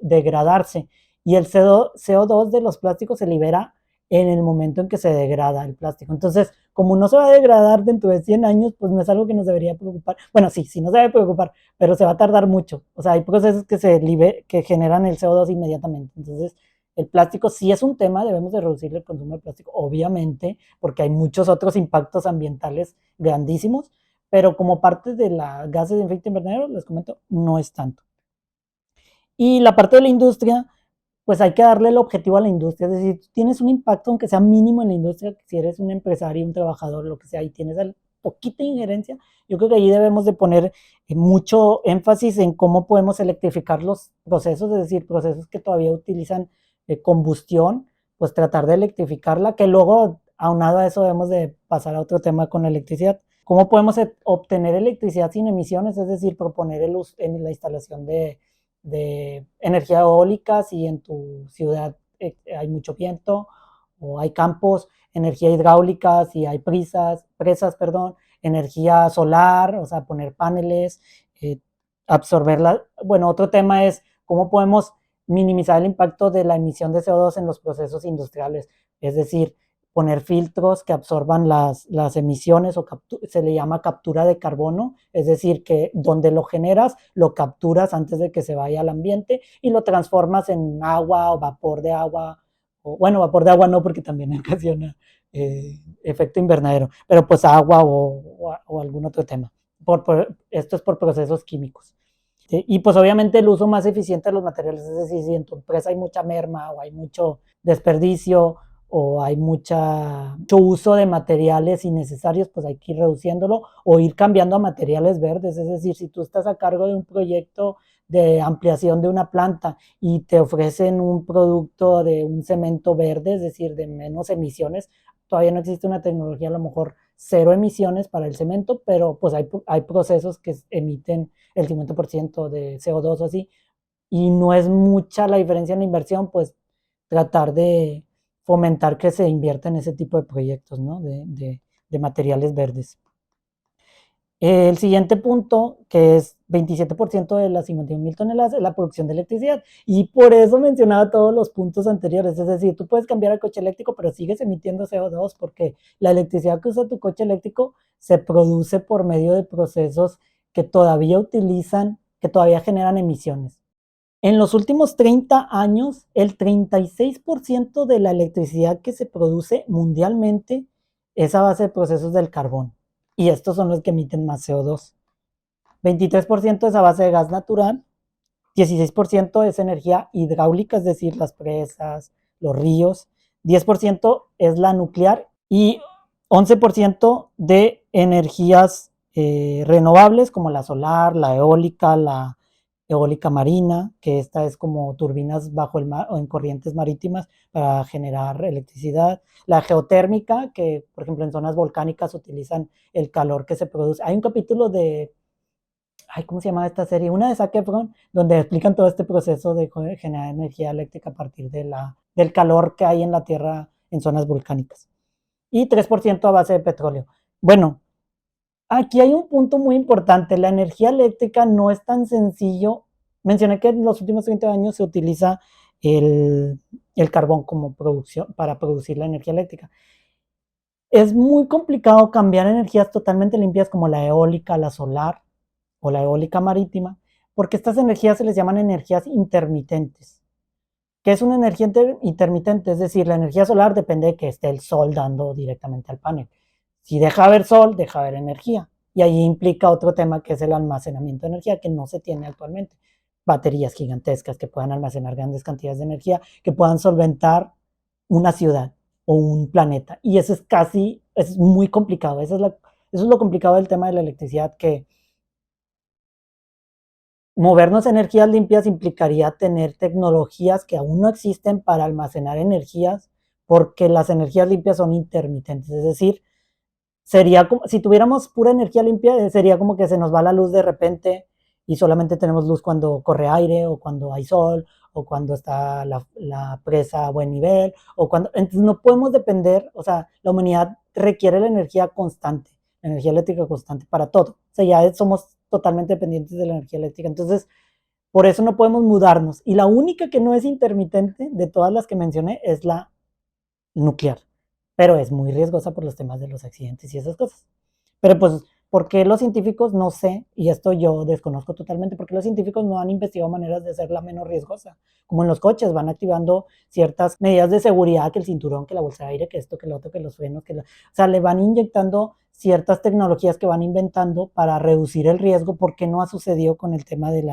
degradarse y el CO2 de los plásticos se libera en el momento en que se degrada el plástico. Entonces, como no se va a degradar dentro de 100 años, pues no es algo que nos debería preocupar. Bueno, sí, sí nos debe preocupar, pero se va a tardar mucho. O sea, hay procesos que generan el CO2 inmediatamente. Entonces, el plástico sí es un tema, debemos de reducir el consumo de plástico, obviamente, porque hay muchos otros impactos ambientales grandísimos, pero como parte de las gases de efecto invernadero, les comento, no es tanto. Y la parte de la industria, pues hay que darle el objetivo a la industria, es decir, tienes un impacto aunque sea mínimo en la industria, si eres un empresario, un trabajador, lo que sea, y tienes poquita injerencia, yo creo que ahí debemos de poner mucho énfasis en cómo podemos electrificar los procesos, es decir, procesos que todavía utilizan combustión, pues tratar de electrificarla, que luego, aunado a eso, debemos de pasar a otro tema con la electricidad. ¿Cómo podemos obtener electricidad sin emisiones? Es decir, proponer el uso en la instalación de energía eólica si en tu ciudad hay mucho viento o hay campos, energía hidráulica si hay presas, perdón, energía solar, o sea, poner paneles, absorberla. Bueno, otro tema es cómo podemos minimizar el impacto de la emisión de CO2 en los procesos industriales, es decir, poner filtros que absorban las emisiones o se le llama captura de carbono, es decir, que donde lo generas, lo capturas antes de que se vaya al ambiente y lo transformas en agua o vapor de agua, o bueno, vapor de agua no porque también ocasiona efecto invernadero, pero pues agua o algún otro tema. Esto es por procesos químicos. ¿Sí? Y pues obviamente el uso más eficiente de los materiales, es decir, si en tu empresa hay mucha merma o hay mucho desperdicio o hay mucho uso de materiales innecesarios, pues hay que ir reduciéndolo o ir cambiando a materiales verdes. Es decir, si tú estás a cargo de un proyecto de ampliación de una planta y te ofrecen un producto de un cemento verde, es decir, de menos emisiones, todavía no existe una tecnología a lo mejor cero emisiones para el cemento, pero pues hay procesos que emiten el 50% de CO2 o así, y no es mucha la diferencia en la inversión, pues tratar de fomentar que se invierta en ese tipo de proyectos, ¿no? De materiales verdes. El siguiente punto, que es 27% de las 51,000 toneladas, es la producción de electricidad. Y por eso mencionaba todos los puntos anteriores. Es decir, tú puedes cambiar el coche eléctrico, pero sigues emitiendo CO2 porque la electricidad que usa tu coche eléctrico se produce por medio de procesos que todavía utilizan, que todavía generan emisiones. En los últimos 30 años, el 36% de la electricidad que se produce mundialmente es a base de procesos del carbón. Y estos son los que emiten más CO2. 23% es a base de gas natural, 16% es energía hidráulica, es decir, las presas, los ríos, 10% es la nuclear y 11% de energías renovables como la solar, la eólica marina, que esta es como turbinas bajo el mar o en corrientes marítimas para generar electricidad, la geotérmica, que por ejemplo en zonas volcánicas utilizan el calor que se produce. Hay un capítulo de, ¿cómo se llama esta serie? Una de Zac Efron, donde explican todo este proceso de generar energía eléctrica a partir del calor que hay en la Tierra en zonas volcánicas. Y 3% a base de petróleo. Bueno, aquí hay un punto muy importante. La energía eléctrica no es tan sencillo. Mencioné que en los últimos 30 años se utiliza el carbón como producción para producir la energía eléctrica. Es muy complicado cambiar energías totalmente limpias como la eólica, la solar o la eólica marítima, porque estas energías se les llaman energías intermitentes. ¿Qué es una energía intermitente? Es decir, la energía solar depende de que esté el sol dando directamente al panel. Si deja de haber sol, deja de haber energía. Y ahí implica otro tema que es el almacenamiento de energía que no se tiene actualmente. Baterías gigantescas que puedan almacenar grandes cantidades de energía, que puedan solventar una ciudad o un planeta. Y eso es muy complicado. Eso es lo complicado del tema de la electricidad, que movernos a energías limpias implicaría tener tecnologías que aún no existen para almacenar energías, porque las energías limpias son intermitentes. Es decir, sería como si tuviéramos pura energía limpia, sería como que se nos va la luz de repente y solamente tenemos luz cuando corre aire o cuando hay sol o cuando está la presa a buen nivel o cuando, entonces no podemos depender, o sea, la humanidad requiere la energía constante, la energía eléctrica constante para todo, o sea, ya somos totalmente dependientes de la energía eléctrica, entonces por eso no podemos mudarnos y la única que no es intermitente de todas las que mencioné es la nuclear, pero es muy riesgosa por los temas de los accidentes y esas cosas. Pero pues, ¿por qué los científicos no sé? Y esto yo desconozco totalmente, porque los científicos no han investigado maneras de hacerla menos riesgosa. Como en los coches, van activando ciertas medidas de seguridad, que el cinturón, que la bolsa de aire, que esto, que lo otro, que los frenos, o sea, le van inyectando ciertas tecnologías que van inventando para reducir el riesgo, porque no ha sucedido con el tema de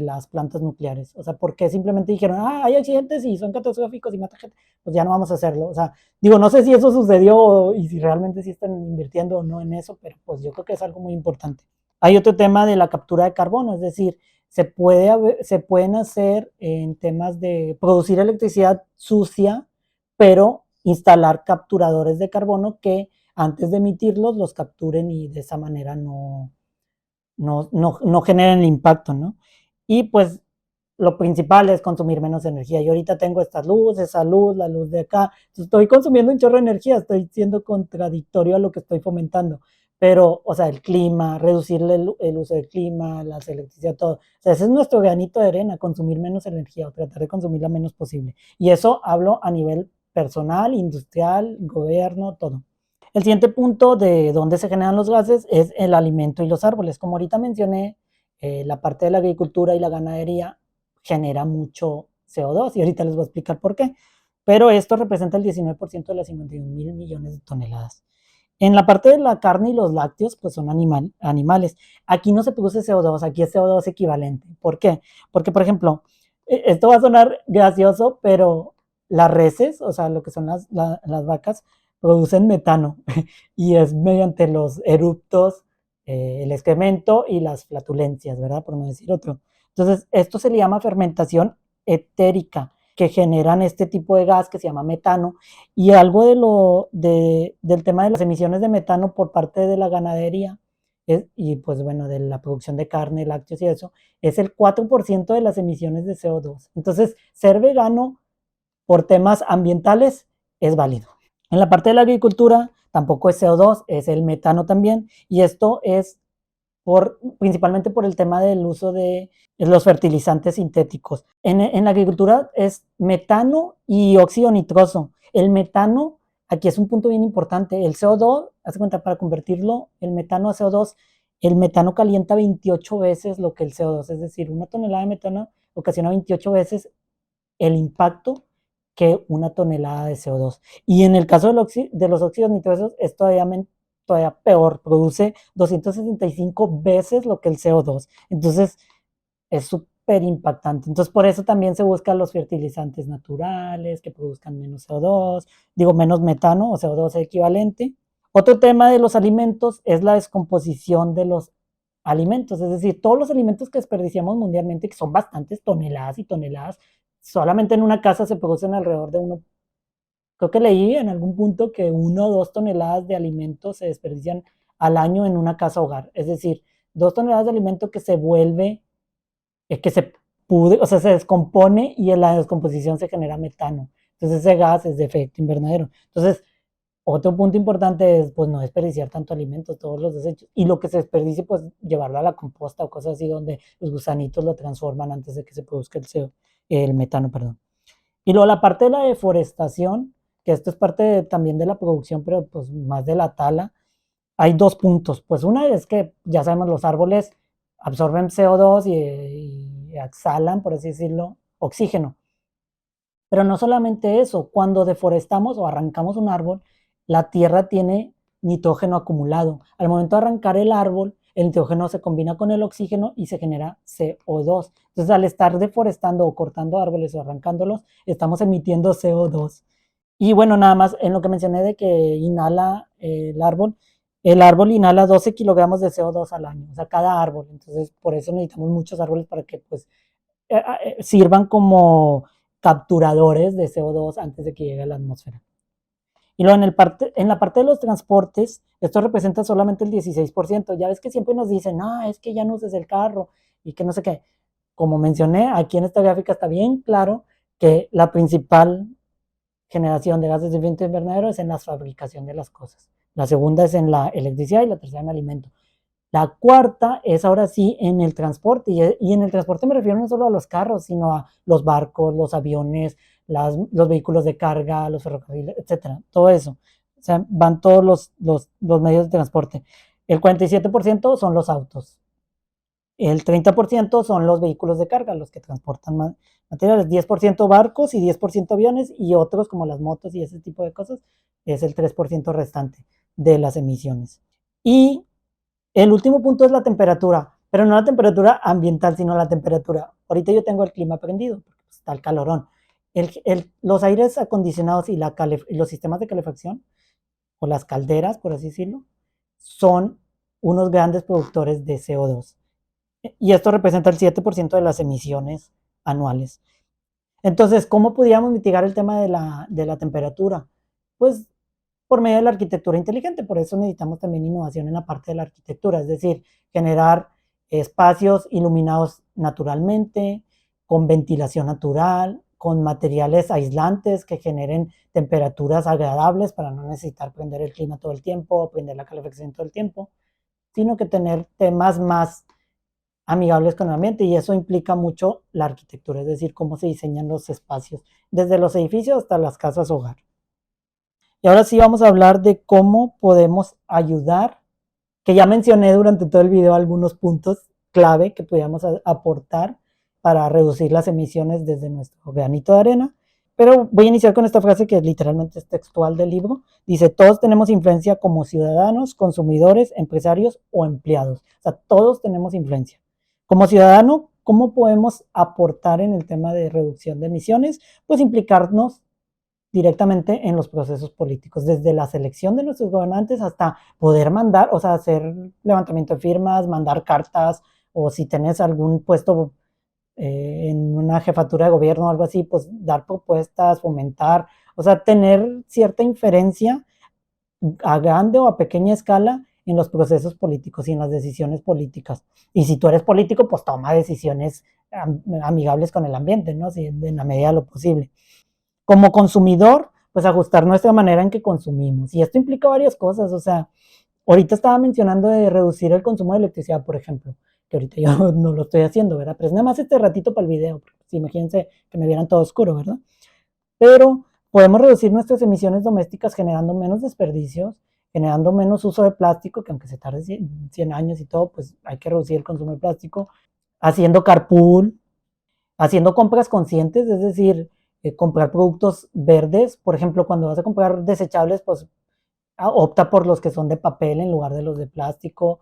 las plantas nucleares. O sea, porque simplemente dijeron, hay accidentes y son catastróficos y mata gente, pues ya no vamos a hacerlo. O sea, digo, no sé si eso sucedió y si realmente sí están invirtiendo o no en eso, pero pues yo creo que es algo muy importante. Hay otro tema de la captura de carbono, es decir, se pueden hacer en temas de producir electricidad sucia, pero instalar capturadores de carbono que antes de emitirlos los capturen y de esa manera no generen el impacto, ¿no? Y pues lo principal es consumir menos energía. Yo ahorita tengo esta luz, esa luz, la luz de acá. Estoy consumiendo un chorro de energía, estoy siendo contradictorio a lo que estoy fomentando. Pero, o sea, el clima, reducir el uso del clima, las electricidad, todo. O sea, ese es nuestro granito de arena, consumir menos energía o tratar de consumir la menos posible. Y eso hablo a nivel personal, industrial, gobierno, todo. El siguiente punto de dónde se generan los gases es el alimento y los árboles. Como ahorita mencioné, la parte de la agricultura y la ganadería genera mucho CO2 y ahorita les voy a explicar por qué. Pero esto representa el 19% de las 51 mil millones de toneladas. En la parte de la carne y los lácteos, pues son animales. Aquí no se produce CO2, aquí es CO2 equivalente. ¿Por qué? Porque, por ejemplo, esto va a sonar gracioso, pero las reses, o sea, lo que son las vacas, producen metano y es mediante los eruptos, el excremento y las flatulencias, ¿verdad? Por no decir otro. Entonces, esto se le llama fermentación etérica, que generan este tipo de gas que se llama metano. Y algo del tema de las emisiones de metano por parte de la ganadería y pues bueno, de la producción de carne, lácteos y eso, es el 4% de las emisiones de CO2. Entonces, ser vegano por temas ambientales es válido. En la parte de la agricultura tampoco es CO2, es el metano también, y esto es principalmente por el tema del uso de los fertilizantes sintéticos. En la agricultura es metano y óxido nitroso. El metano, aquí es un punto bien importante, el CO2, haz cuenta, para convertirlo, el metano a CO2, el metano calienta 28 veces lo que el CO2, es decir, una tonelada de metano ocasiona 28 veces el impacto que una tonelada de CO2. Y en el caso de los óxidos nitrosos es todavía peor, produce 265 veces lo que el CO2. Entonces, es súper impactante. Entonces, por eso también se buscan los fertilizantes naturales que produzcan menos CO2, digo, menos metano o CO2 equivalente. Otro tema de los alimentos es la descomposición de los alimentos, es decir, todos los alimentos que desperdiciamos mundialmente, que son bastantes toneladas y toneladas, solamente en una casa se producen alrededor de creo que leí en algún punto que 1 o 2 toneladas de alimentos se desperdician al año en una casa hogar, es decir, 2 toneladas de alimento que se vuelve, que se o sea, se descompone y en la descomposición se genera metano. Entonces ese gas es de efecto invernadero. Entonces, otro punto importante es, pues, no desperdiciar tanto alimento, todos los desechos. Y lo que se desperdicie, pues, llevarlo a la composta o cosas así donde los gusanitos lo transforman antes de que se produzca el metano, perdón. Y luego la parte de la deforestación, que esto es parte también de la producción, pero pues más de la tala, hay 2 puntos. Pues una es que, ya sabemos, los árboles absorben CO2 y exhalan, por así decirlo, oxígeno. Pero no solamente eso, cuando deforestamos o arrancamos un árbol, la tierra tiene nitrógeno acumulado. Al momento de arrancar el árbol, el nitrógeno se combina con el oxígeno y se genera CO2. Entonces, al estar deforestando o cortando árboles o arrancándolos, estamos emitiendo CO2. Y bueno, nada más en lo que mencioné de que inhala el árbol inhala 12 kilogramos de CO2 al año, o sea, cada árbol. Entonces, por eso necesitamos muchos árboles para que pues sirvan como capturadores de CO2 antes de que llegue a la atmósfera. Y luego en la parte de los transportes, esto representa solamente el 16%. Ya ves que siempre nos dicen, no, es que ya no uses el carro y que no sé qué. Como mencioné, aquí en esta gráfica está bien claro que la principal generación de gases de efecto invernadero es en la fabricación de las cosas. La segunda es en la electricidad y la tercera en alimento. La cuarta es ahora sí en el transporte, y en el transporte me refiero no solo a los carros, sino a los barcos, los aviones, los vehículos de carga, los ferrocarriles, etcétera, todo eso. O sea, van todos los medios de transporte. El 47% son los autos. El 30% son los vehículos de carga, los que transportan materiales. 10% barcos y 10% aviones, y otros como las motos y ese tipo de cosas es el 3% restante de las emisiones. Y el último punto es la temperatura, pero no la temperatura ambiental, sino la temperatura. Ahorita yo tengo el clima prendido, porque está el calorón. Los aires acondicionados y los sistemas de calefacción, o las calderas, por así decirlo, son unos grandes productores de CO2. Y esto representa el 7% de las emisiones anuales. Entonces, ¿cómo podríamos mitigar el tema de la temperatura? Pues por medio de la arquitectura inteligente. Por eso necesitamos también innovación en la parte de la arquitectura, es decir, generar espacios iluminados naturalmente, con ventilación natural, con materiales aislantes que generen temperaturas agradables para no necesitar prender el clima todo el tiempo o prender la calefacción todo el tiempo, sino que tener temas más amigables con el ambiente, y eso implica mucho la arquitectura, es decir, cómo se diseñan los espacios, desde los edificios hasta las casas hogar. Y ahora sí vamos a hablar de cómo podemos ayudar, que ya mencioné durante todo el video algunos puntos clave que podríamos aportar para reducir las emisiones desde nuestro granito de arena. Pero voy a iniciar con esta frase que literalmente es textual del libro. Dice, todos tenemos influencia como ciudadanos, consumidores, empresarios o empleados. O sea, todos tenemos influencia. Como ciudadano, ¿cómo podemos aportar en el tema de reducción de emisiones? Pues implicarnos directamente en los procesos políticos, desde la selección de nuestros gobernantes hasta poder mandar, o sea, hacer levantamiento de firmas, mandar cartas, o si tenés algún puesto en una jefatura de gobierno o algo así, pues dar propuestas, fomentar, o sea, tener cierta inferencia a grande o a pequeña escala en los procesos políticos y en las decisiones políticas. Y si tú eres político, pues toma decisiones amigables con el ambiente, ¿no? Si, en la medida de lo posible. Como consumidor, pues ajustar nuestra manera en que consumimos. Y esto implica varias cosas, o sea, ahorita estaba mencionando de reducir el consumo de electricidad, por ejemplo, que ahorita yo no lo estoy haciendo, ¿verdad? Pero es nada más este ratito para el video, porque si imagínense que me vieran todo oscuro, ¿verdad? Pero podemos reducir nuestras emisiones domésticas generando menos desperdicios, generando menos uso de plástico, que aunque se tarde 100 años y todo, pues hay que reducir el consumo de plástico, haciendo carpool, haciendo compras conscientes, es decir, comprar productos verdes. Por ejemplo, cuando vas a comprar desechables, pues opta por los que son de papel en lugar de los de plástico.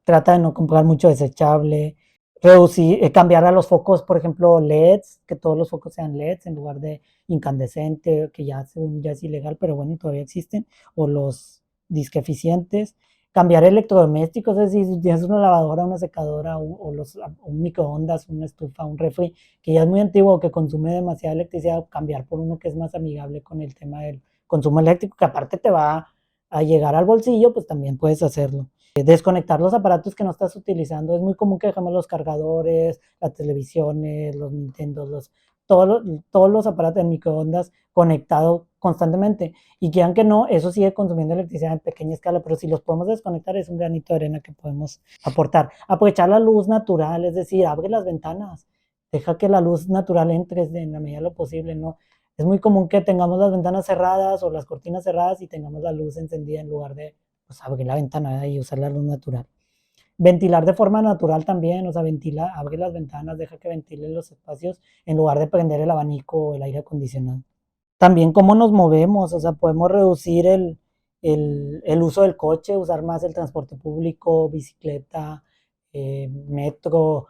Trata de no comprar mucho desechable. Reducir, cambiar a los focos, por ejemplo, LEDs, que todos los focos sean LEDs en lugar de incandescente, que ya según ya es ilegal, pero bueno, todavía existen, o los disque eficientes. Cambiar electrodomésticos, es decir, si tienes una lavadora, una secadora, un microondas, una estufa, un refri, que ya es muy antiguo, que consume demasiada electricidad, cambiar por uno que es más amigable con el tema del consumo eléctrico, que aparte te va a llegar al bolsillo, pues también puedes hacerlo. Desconectar los aparatos que no estás utilizando. Es muy común que dejemos los cargadores, las televisiones, los Nintendo, todos los aparatos en microondas conectados constantemente. Y quieran que no, eso sigue consumiendo electricidad en pequeña escala, pero si los podemos desconectar es un granito de arena que podemos aportar. Aprovechar la luz natural, es decir, abre las ventanas, deja que la luz natural entre en la medida de lo posible, ¿no? Es muy común que tengamos las ventanas cerradas o las cortinas cerradas y tengamos la luz encendida en lugar de pues, abrir la ventana y usar la luz natural. Ventilar de forma natural también, o sea, abre las ventanas, deja que ventilen los espacios en lugar de prender el abanico o el aire acondicionado. También cómo nos movemos, o sea, podemos reducir el uso del coche, usar más el transporte público, bicicleta, metro,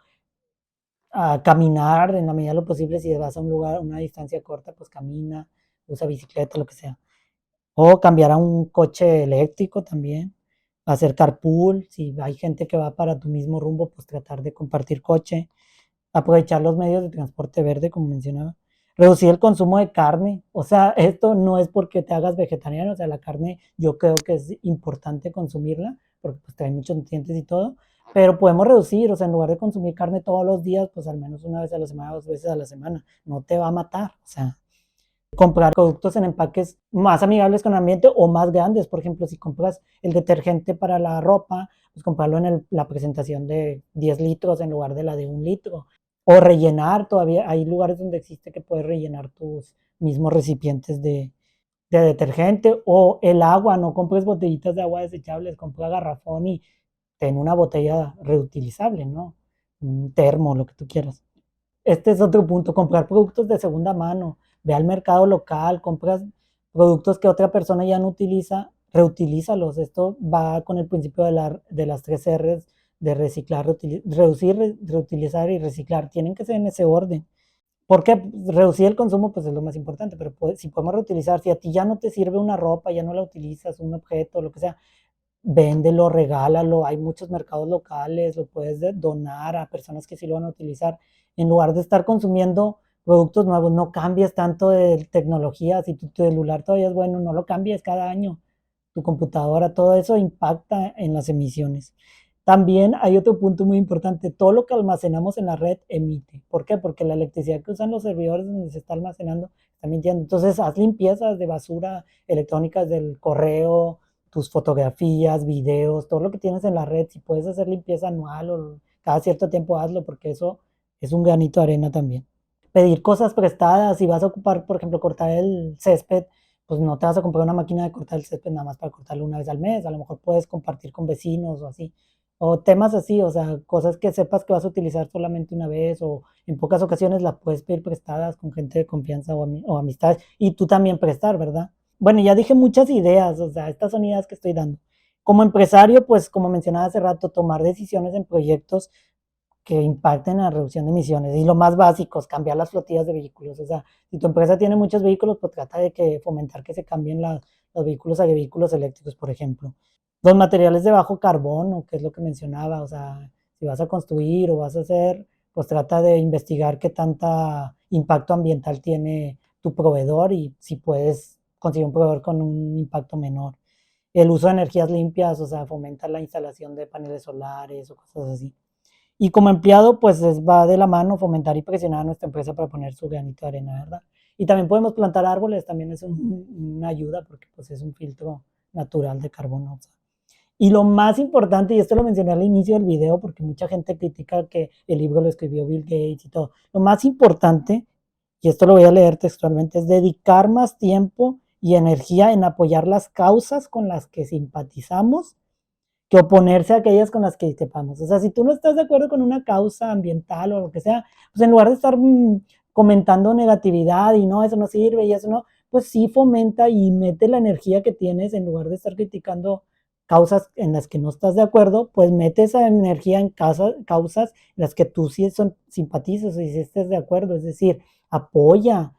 a caminar en la medida de lo posible. Si vas a un lugar, a una distancia corta, pues camina, usa bicicleta, lo que sea. O cambiar a un coche eléctrico también, hacer carpool, si hay gente que va para tu mismo rumbo, pues tratar de compartir coche, aprovechar los medios de transporte verde, como mencionaba. Reducir el consumo de carne. O sea, esto no es porque te hagas vegetariano, o sea, la carne yo creo que es importante consumirla, porque pues trae muchos nutrientes y todo, pero podemos reducir, o sea, en lugar de consumir carne todos los días, pues al menos una vez a la semana, 2 veces a la semana, no te va a matar, o sea, comprar productos en empaques más amigables con el ambiente o más grandes. Por ejemplo, si compras el detergente para la ropa, pues comprarlo en la presentación de 10 litros en lugar de la de 1 litro. O rellenar, todavía hay lugares donde existe que puedes rellenar tus mismos recipientes de detergente. O el agua, no compres botellitas de agua desechables, compra garrafón y ten una botella reutilizable, ¿no? Un termo, lo que tú quieras. Este es otro punto, comprar productos de segunda mano. Ve al mercado local, compras productos que otra persona ya no utiliza, reutilízalos. Esto va con el principio de las 3 R's de reciclar, reducir, reutilizar y reciclar. Tienen que ser en ese orden. Porque reducir el consumo pues es lo más importante, pero si podemos reutilizar, si a ti ya no te sirve una ropa, ya no la utilizas, un objeto, lo que sea, véndelo, regálalo. Hay muchos mercados locales, lo puedes donar a personas que sí lo van a utilizar. En lugar de estar consumiendo productos nuevos, no cambies tanto de tecnología. Si tu celular todavía es bueno, no lo cambies cada año. Tu computadora, todo eso impacta en las emisiones. También hay otro punto muy importante, todo lo que almacenamos en la red emite. ¿Por qué? Porque la electricidad que usan los servidores donde se está almacenando está mintiendo. Entonces, haz limpiezas de basura electrónica del correo, tus fotografías, videos, todo lo que tienes en la red. Si puedes hacer limpieza anual o cada cierto tiempo hazlo, porque eso es un granito de arena también. Pedir cosas prestadas, si vas a ocupar, por ejemplo, cortar el césped, pues no te vas a comprar una máquina de cortar el césped nada más para cortarlo una vez al mes. A lo mejor puedes compartir con vecinos o así. O temas así, o sea, cosas que sepas que vas a utilizar solamente una vez o en pocas ocasiones las puedes pedir prestadas con gente de confianza o amistades y tú también prestar, ¿verdad? Bueno, ya dije muchas ideas, o sea, estas son ideas que estoy dando. Como empresario, pues como mencionaba hace rato, tomar decisiones en proyectos que impacten en la reducción de emisiones. Y lo más básico es cambiar las flotillas de vehículos. O sea, si tu empresa tiene muchos vehículos, pues trata de que fomentar que se cambien los vehículos a vehículos eléctricos, por ejemplo. Los materiales de bajo carbono, que es lo que mencionaba, o sea, si vas a construir o vas a hacer, pues trata de investigar qué tanta impacto ambiental tiene tu proveedor y si puedes conseguir un proveedor con un impacto menor. El uso de energías limpias, o sea, fomenta la instalación de paneles solares o cosas así. Y como empleado, pues va de la mano fomentar y presionar a nuestra empresa para poner su granito de arena, ¿verdad? Y también podemos plantar árboles, también es una ayuda porque pues es un filtro natural de carbono. O sea. Y lo más importante, y esto lo mencioné al inicio del video porque mucha gente critica que el libro lo escribió Bill Gates y todo, lo más importante, y esto lo voy a leer textualmente, es dedicar más tiempo y energía en apoyar las causas con las que simpatizamos que oponerse a aquellas con las que discrepamos. O sea, si tú no estás de acuerdo con una causa ambiental o lo que sea, pues en lugar de estar comentando negatividad y no, eso no sirve y eso no, pues sí fomenta y mete la energía que tienes en lugar de estar criticando causas en las que no estás de acuerdo, pues mete esa energía en causas en las que tú sí simpatizas y sí estés de acuerdo, es decir, apoya.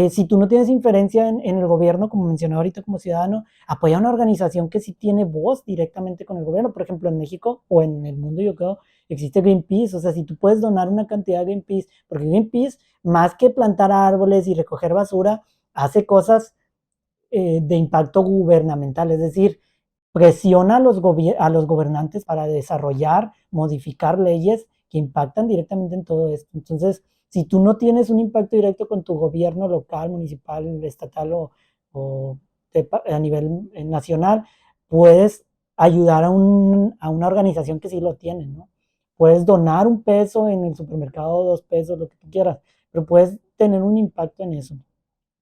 Si tú no tienes inferencia en el gobierno, como mencioné ahorita como ciudadano, apoya a una organización que sí tiene voz directamente con el gobierno. Por ejemplo, en México o en el mundo, yo creo, existe Greenpeace. O sea, si tú puedes donar una cantidad de Greenpeace, porque Greenpeace, más que plantar árboles y recoger basura, hace cosas de impacto gubernamental, es decir, presiona a los gobernantes para desarrollar, modificar leyes que impactan directamente en todo esto. Entonces, si tú no tienes un impacto directo con tu gobierno local, municipal, estatal o a nivel nacional, puedes ayudar a una organización que sí lo tiene, ¿no? Puedes donar 1 peso en el supermercado, 2 pesos, lo que tú quieras, pero puedes tener un impacto en eso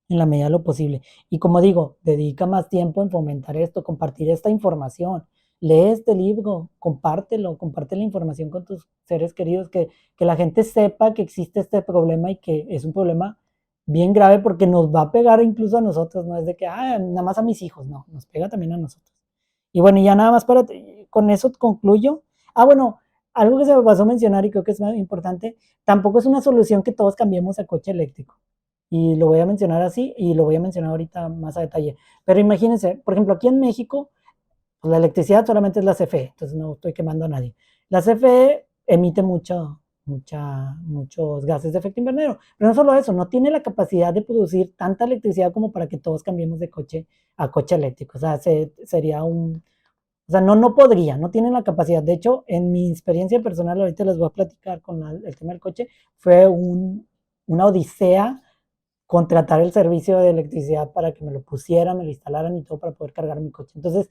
en la medida de lo posible. Y como digo, dedica más tiempo en fomentar esto, compartir esta información. Lee este libro, compártelo, comparte la información con tus seres queridos, que la gente sepa que existe este problema y que es un problema bien grave porque nos va a pegar incluso a nosotros, no es de que, nada más a mis hijos, no, nos pega también a nosotros. Y bueno, ya nada más con eso concluyo. Bueno, algo que se me pasó a mencionar y creo que es más importante, tampoco es una solución que todos cambiemos a coche eléctrico. Y lo voy a mencionar así y lo voy a mencionar ahorita más a detalle. Pero imagínense, por ejemplo, aquí en México, pues la electricidad solamente es la CFE, entonces no estoy quemando a nadie. La CFE emite muchos gases de efecto invernadero. Pero no solo eso, no tiene la capacidad de producir tanta electricidad como para que todos cambiemos de coche a coche eléctrico. O sea, sería o sea, no podría, no tienen la capacidad. De hecho, en mi experiencia personal, ahorita les voy a platicar con el tema del coche, fue una odisea contratar el servicio de electricidad para que me lo pusieran, me lo instalaran y todo para poder cargar mi coche. Entonces,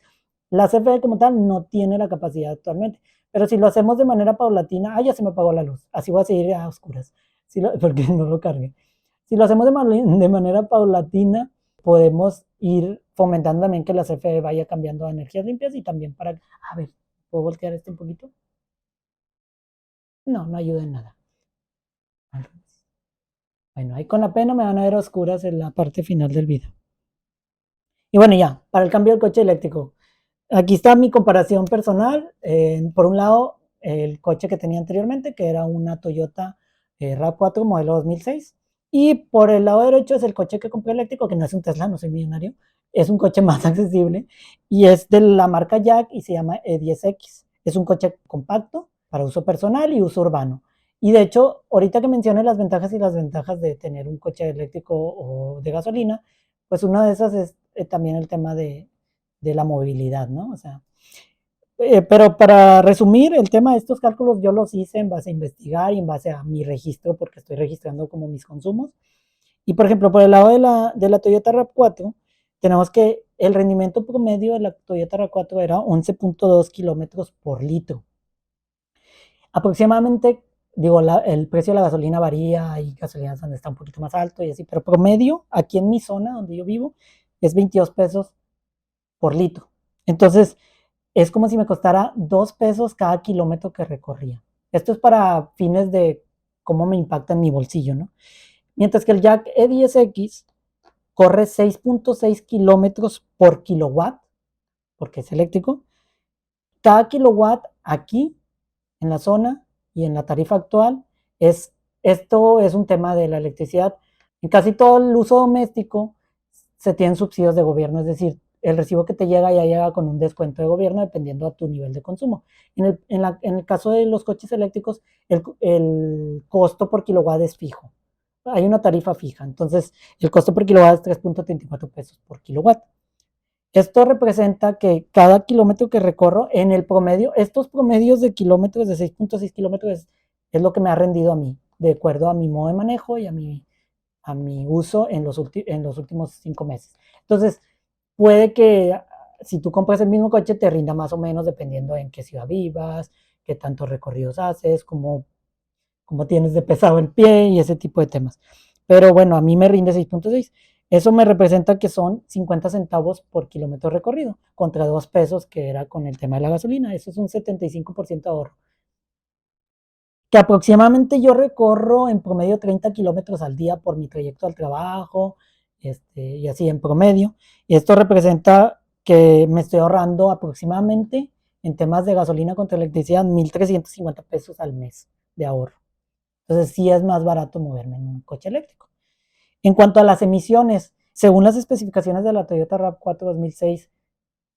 la CFE como tal no tiene la capacidad actualmente. Pero si lo hacemos de manera paulatina, ya se me apagó la luz, así voy a seguir a oscuras, porque no lo cargué. Si lo hacemos de manera paulatina, podemos ir fomentando también que la CFE vaya cambiando a energías limpias y también para, a ver, ¿puedo voltear este un poquito? No ayuda en nada. Bueno, ahí con la pena me van a ver oscuras en la parte final del video. Y bueno, ya, para el cambio del coche eléctrico. Aquí está mi comparación personal. Por un lado, el coche que tenía anteriormente, que era una Toyota RAV4 modelo 2006. Y por el lado derecho es el coche que compré eléctrico, que no es un Tesla, no soy millonario. Es un coche más accesible y es de la marca Jack y se llama E10X. Es un coche compacto para uso personal y uso urbano. Y de hecho, ahorita que mencioné las ventajas y las desventajas de tener un coche eléctrico o de gasolina, pues una de esas es también el tema de la movilidad, ¿no? O sea, pero para resumir, el tema de estos cálculos yo los hice en base a investigar y en base a mi registro, porque estoy registrando como mis consumos. Y por ejemplo, por el lado de la Toyota RAV4, tenemos que el rendimiento promedio de la Toyota RAV4 era 11.2 kilómetros por litro. Aproximadamente, digo, el precio de la gasolina varía, hay gasolinas donde está un poquito más alto y así, pero promedio aquí en mi zona donde yo vivo es 22 pesos por litro. Entonces, es como si me costara 2 pesos cada kilómetro que recorría. Esto es para fines de cómo me impacta en mi bolsillo, ¿no? Mientras que el Jack E10X corre 6.6 kilómetros por kilowatt, porque es eléctrico. Cada kilowatt aquí, en la zona y en la tarifa actual, esto es un tema de la electricidad. En casi todo el uso doméstico se tienen subsidios de gobierno, es decir, el recibo que te llega ya llega con un descuento de gobierno dependiendo a tu nivel de consumo. En el caso de los coches eléctricos, el costo por kilowatt es fijo. Hay una tarifa fija, entonces el costo por kilowatt es 3.34 pesos por kilowatt. Esto representa que cada kilómetro que recorro, en el promedio, estos promedios de kilómetros de 6.6 kilómetros es lo que me ha rendido a mí, de acuerdo a mi modo de manejo y a mi uso en los últimos 5 meses. Entonces, puede que si tú compras el mismo coche te rinda más o menos dependiendo en qué ciudad vivas, qué tantos recorridos haces, cómo tienes de pesado el pie y ese tipo de temas. Pero bueno, a mí me rinde 6.6. Eso me representa que son 50 centavos por kilómetro recorrido, contra 2 pesos que era con el tema de la gasolina. Eso es un 75% de ahorro. Que aproximadamente yo recorro en promedio 30 kilómetros al día por mi trayecto al trabajo, y así en promedio. Y esto representa que me estoy ahorrando aproximadamente en temas de gasolina contra electricidad 1,350 pesos al mes de ahorro. Entonces sí es más barato moverme en un coche eléctrico. En cuanto a las emisiones, según las especificaciones de la Toyota RAV4 2006,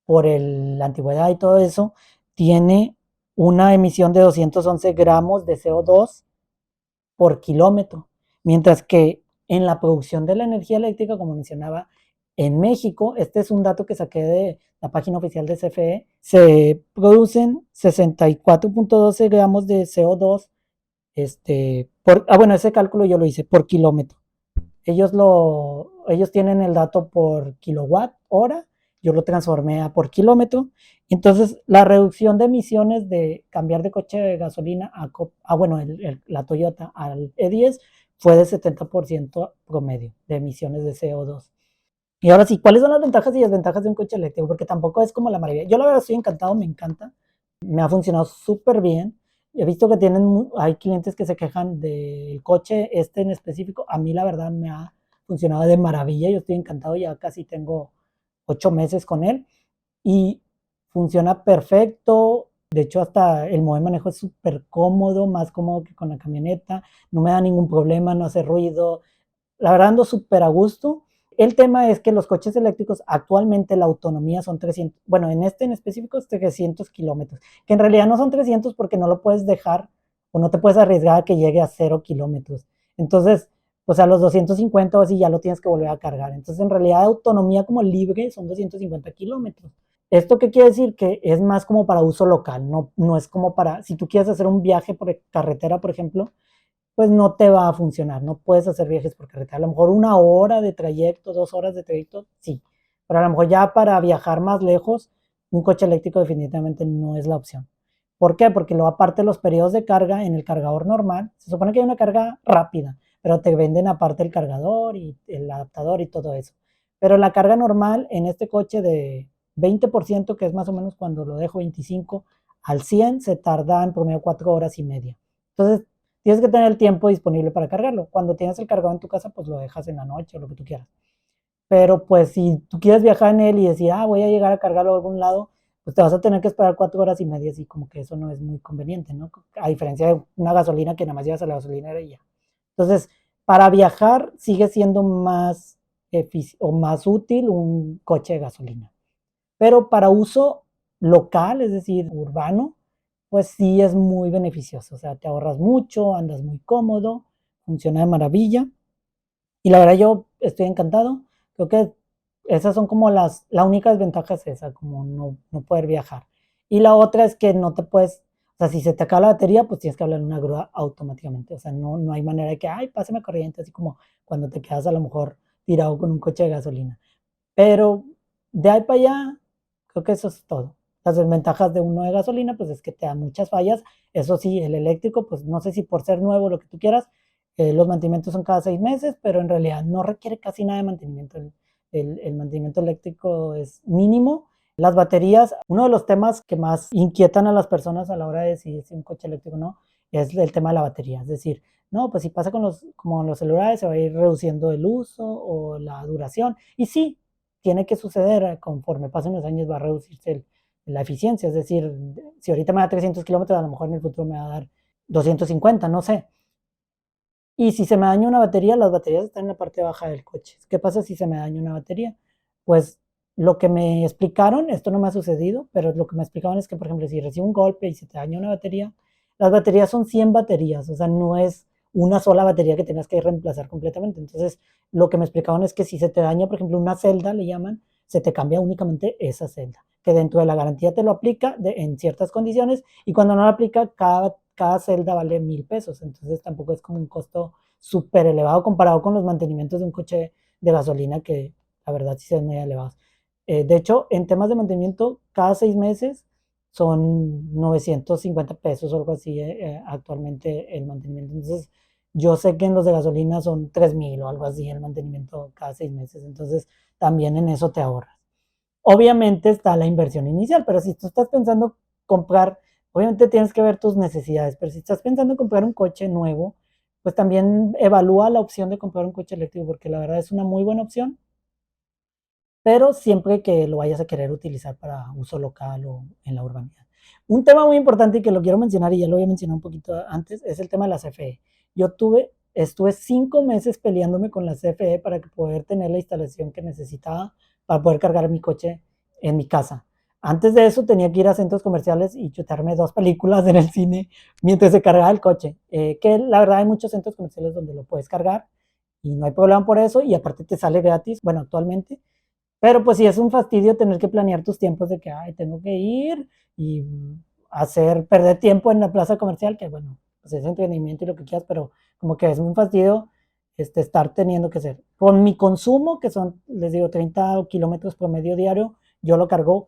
por la antigüedad y todo eso, tiene una emisión de 211 gramos de CO2 por kilómetro, mientras que en la producción de la energía eléctrica, como mencionaba, en México, este es un dato que saqué de la página oficial de CFE, se producen 64.12 gramos de CO2, bueno, ese cálculo yo lo hice por kilómetro. Ellos tienen el dato por kilowatt hora, yo lo transformé a por kilómetro. Entonces, la reducción de emisiones de cambiar de coche de gasolina bueno, la Toyota al E10 fue de 70% promedio de emisiones de CO2. Y ahora sí, ¿cuáles son las ventajas y desventajas de un coche eléctrico? Porque tampoco es como la maravilla. Yo la verdad estoy encantado, me encanta. Me ha funcionado súper bien. He visto que hay clientes que se quejan del coche en específico. A mí la verdad me ha funcionado de maravilla. Yo estoy encantado, ya casi tengo 8 meses con él y funciona perfecto. De hecho, hasta el modo de manejo es súper cómodo, más cómodo que con la camioneta. No me da ningún problema, no hace ruido. La verdad ando súper a gusto. El tema es que los coches eléctricos actualmente la autonomía son 300, bueno, en específico es 300 kilómetros, que en realidad no son 300 porque no lo puedes dejar o no te puedes arriesgar a que llegue a 0 kilómetros. Entonces, pues a los 250 o así ya lo tienes que volver a cargar. Entonces, en realidad, autonomía como libre son 250 kilómetros. ¿Esto qué quiere decir? Que es más como para uso local, no es como para, si tú quieres hacer un viaje por carretera, por ejemplo, pues no te va a funcionar, no puedes hacer viajes por carretera. A lo mejor 1 hora de trayecto, 2 horas de trayecto, sí, pero a lo mejor ya para viajar más lejos, un coche eléctrico definitivamente no es la opción. ¿Por qué? Porque luego aparte los periodos de carga en el cargador normal, se supone que hay una carga rápida, pero te venden aparte el cargador y el adaptador y todo eso. Pero la carga normal en este coche de 20%, que es más o menos cuando lo dejo 25 al 100, se tarda en promedio 4 horas y media. Entonces, tienes que tener el tiempo disponible para cargarlo. Cuando tienes el cargador en tu casa, pues lo dejas en la noche o lo que tú quieras. Pero pues si tú quieres viajar en él y decir, voy a llegar a cargarlo a algún lado, pues te vas a tener que esperar 4 horas y media, así como que eso no es muy conveniente, ¿no? A diferencia de una gasolina que nada más llevas a la gasolinera y ya. Entonces, para viajar sigue siendo más o más útil un coche de gasolina. Pero para uso local, es decir, urbano, pues sí es muy beneficioso. O sea, te ahorras mucho, andas muy cómodo, funciona de maravilla. Y la verdad yo estoy encantado. Creo que esas son como la única desventaja es esa, como no poder viajar. Y la otra es que no te puedes, o sea, si se te acaba la batería, pues tienes que hablar en una grúa automáticamente. O sea, no hay manera de que, pásame corriente, así como cuando te quedas a lo mejor tirado con un coche de gasolina. Pero de ahí para allá, creo que eso es todo. Las desventajas de uno de gasolina, pues es que te da muchas fallas. Eso sí, el eléctrico, pues no sé si por ser nuevo lo que tú quieras, los mantenimientos son cada 6 meses, pero en realidad no requiere casi nada de mantenimiento. El mantenimiento eléctrico es mínimo. Las baterías, uno de los temas que más inquietan a las personas a la hora de decidir si un coche eléctrico o no, es el tema de la batería. Es decir, no, pues si pasa como los celulares, se va a ir reduciendo el uso o la duración. Y sí, tiene que suceder conforme pasen los años, va a reducirse la eficiencia. Es decir, si ahorita me da 300 kilómetros, a lo mejor en el futuro me va a dar 250, no sé. Y si se me daña una batería, las baterías están en la parte baja del coche. ¿Qué pasa si se me daña una batería? Pues lo que me explicaron, esto no me ha sucedido, pero lo que me explicaban es que, por ejemplo, si recibo un golpe y se te daña una batería, las baterías son 100 baterías, o sea, no es una sola batería que tengas que reemplazar completamente. Entonces, lo que me explicaban es que si se te daña, por ejemplo, una celda, le llaman, se te cambia únicamente esa celda, que dentro de la garantía te lo aplica en ciertas condiciones y cuando no lo aplica, cada celda vale 1,000 pesos. Entonces, tampoco es como un costo súper elevado comparado con los mantenimientos de un coche de gasolina que la verdad sí son muy elevados. De hecho, en temas de mantenimiento, cada 6 meses son 950 pesos o algo así actualmente el mantenimiento. Entonces, yo sé que en los de gasolina son 3,000 o algo así el mantenimiento cada 6 meses. Entonces, también en eso te ahorras. Obviamente está la inversión inicial, pero si tú estás pensando comprar, obviamente tienes que ver tus necesidades, pero si estás pensando en comprar un coche nuevo, pues también evalúa la opción de comprar un coche eléctrico, porque la verdad es una muy buena opción, pero siempre que lo vayas a querer utilizar para uso local o en la urbanidad. Un tema muy importante y que lo quiero mencionar, y ya lo había mencionado un poquito antes, es el tema de la CFE. Estuve 5 meses peleándome con la CFE para poder tener la instalación que necesitaba para poder cargar mi coche en mi casa. Antes de eso tenía que ir a centros comerciales y chutarme 2 películas en el cine mientras se cargaba el coche. Que la verdad hay muchos centros comerciales donde lo puedes cargar y no hay problema por eso y aparte te sale gratis, bueno, actualmente, pero pues sí es un fastidio tener que planear tus tiempos de que, tengo que ir y perder tiempo en la plaza comercial, que bueno, pues es entretenimiento y lo que quieras, pero como que es un fastidio estar teniendo que hacer. Con mi consumo, que son, les digo, 30 kilómetros promedio diario, yo lo cargo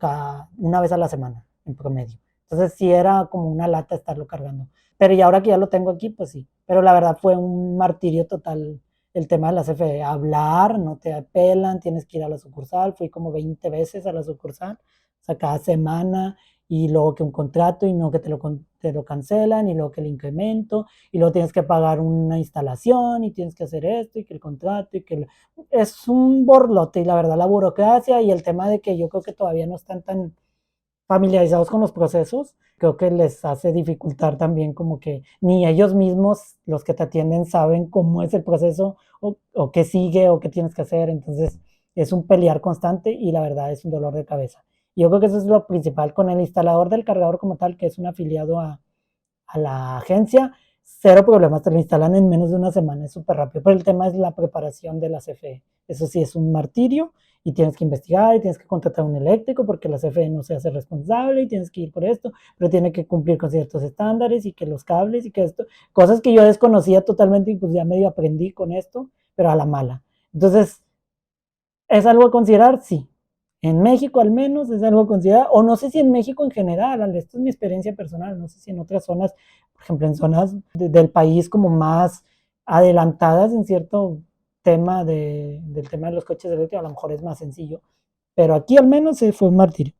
una vez a la semana, en promedio. Entonces sí era como una lata estarlo cargando. Pero y ahora que ya lo tengo aquí, pues sí. Pero la verdad fue un martirio total el tema de la CFE, hablar, no te apelan, tienes que ir a la sucursal, fui como 20 veces a la sucursal, o sea, cada semana, y luego que un contrato, y no que te lo cancelan, y luego que el incremento, y luego tienes que pagar una instalación, y tienes que hacer esto, y que el contrato, es un borlote, y la verdad la burocracia, y el tema de que yo creo que todavía no están tan familiarizados con los procesos, creo que les hace dificultar también como que ni ellos mismos, los que te atienden, saben cómo es el proceso o qué sigue o qué tienes que hacer. Entonces es un pelear constante y la verdad es un dolor de cabeza. Y yo creo que eso es lo principal con el instalador del cargador como tal, que es un afiliado a la agencia, cero problemas, te lo instalan en menos de una semana, es súper rápido. Pero el tema es la preparación de la CFE. Eso sí es un martirio y tienes que investigar y tienes que contratar a un eléctrico porque la CFE no se hace responsable y tienes que ir por esto, pero tiene que cumplir con ciertos estándares y que los cables y que esto, cosas que yo desconocía totalmente y pues ya medio aprendí con esto, pero a la mala. Entonces, ¿es algo a considerar? Sí. En México al menos es algo a considerar, o no sé si en México en general, esto es mi experiencia personal, no sé si en otras zonas, por ejemplo en zonas del país como más adelantadas en cierto tema del tema de los coches eléctricos, a lo mejor es más sencillo, pero aquí al menos fue un martirio.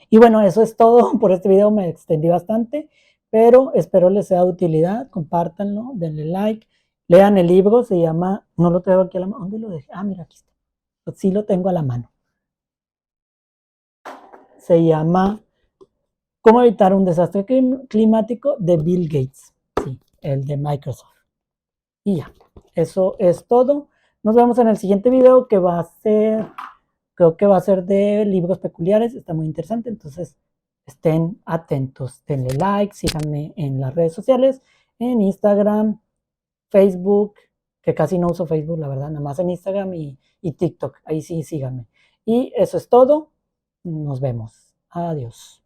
Y bueno, eso es todo por este video, me extendí bastante, pero espero les sea de utilidad, compártanlo, denle like, lean el libro, se llama, no lo tengo aquí a la mano, ¿dónde lo dejé? Ah, mira, aquí está, sí lo tengo a la mano. Se llama ¿Cómo evitar un desastre climático? De Bill Gates, sí, el de Microsoft. Y ya, eso es todo. Nos vemos en el siguiente video que va a ser, creo que va a ser de libros peculiares, está muy interesante, entonces estén atentos, denle like, síganme en las redes sociales, en Instagram, Facebook, que casi no uso Facebook, la verdad, nada más en Instagram y TikTok, ahí sí síganme. Y eso es todo, nos vemos, adiós.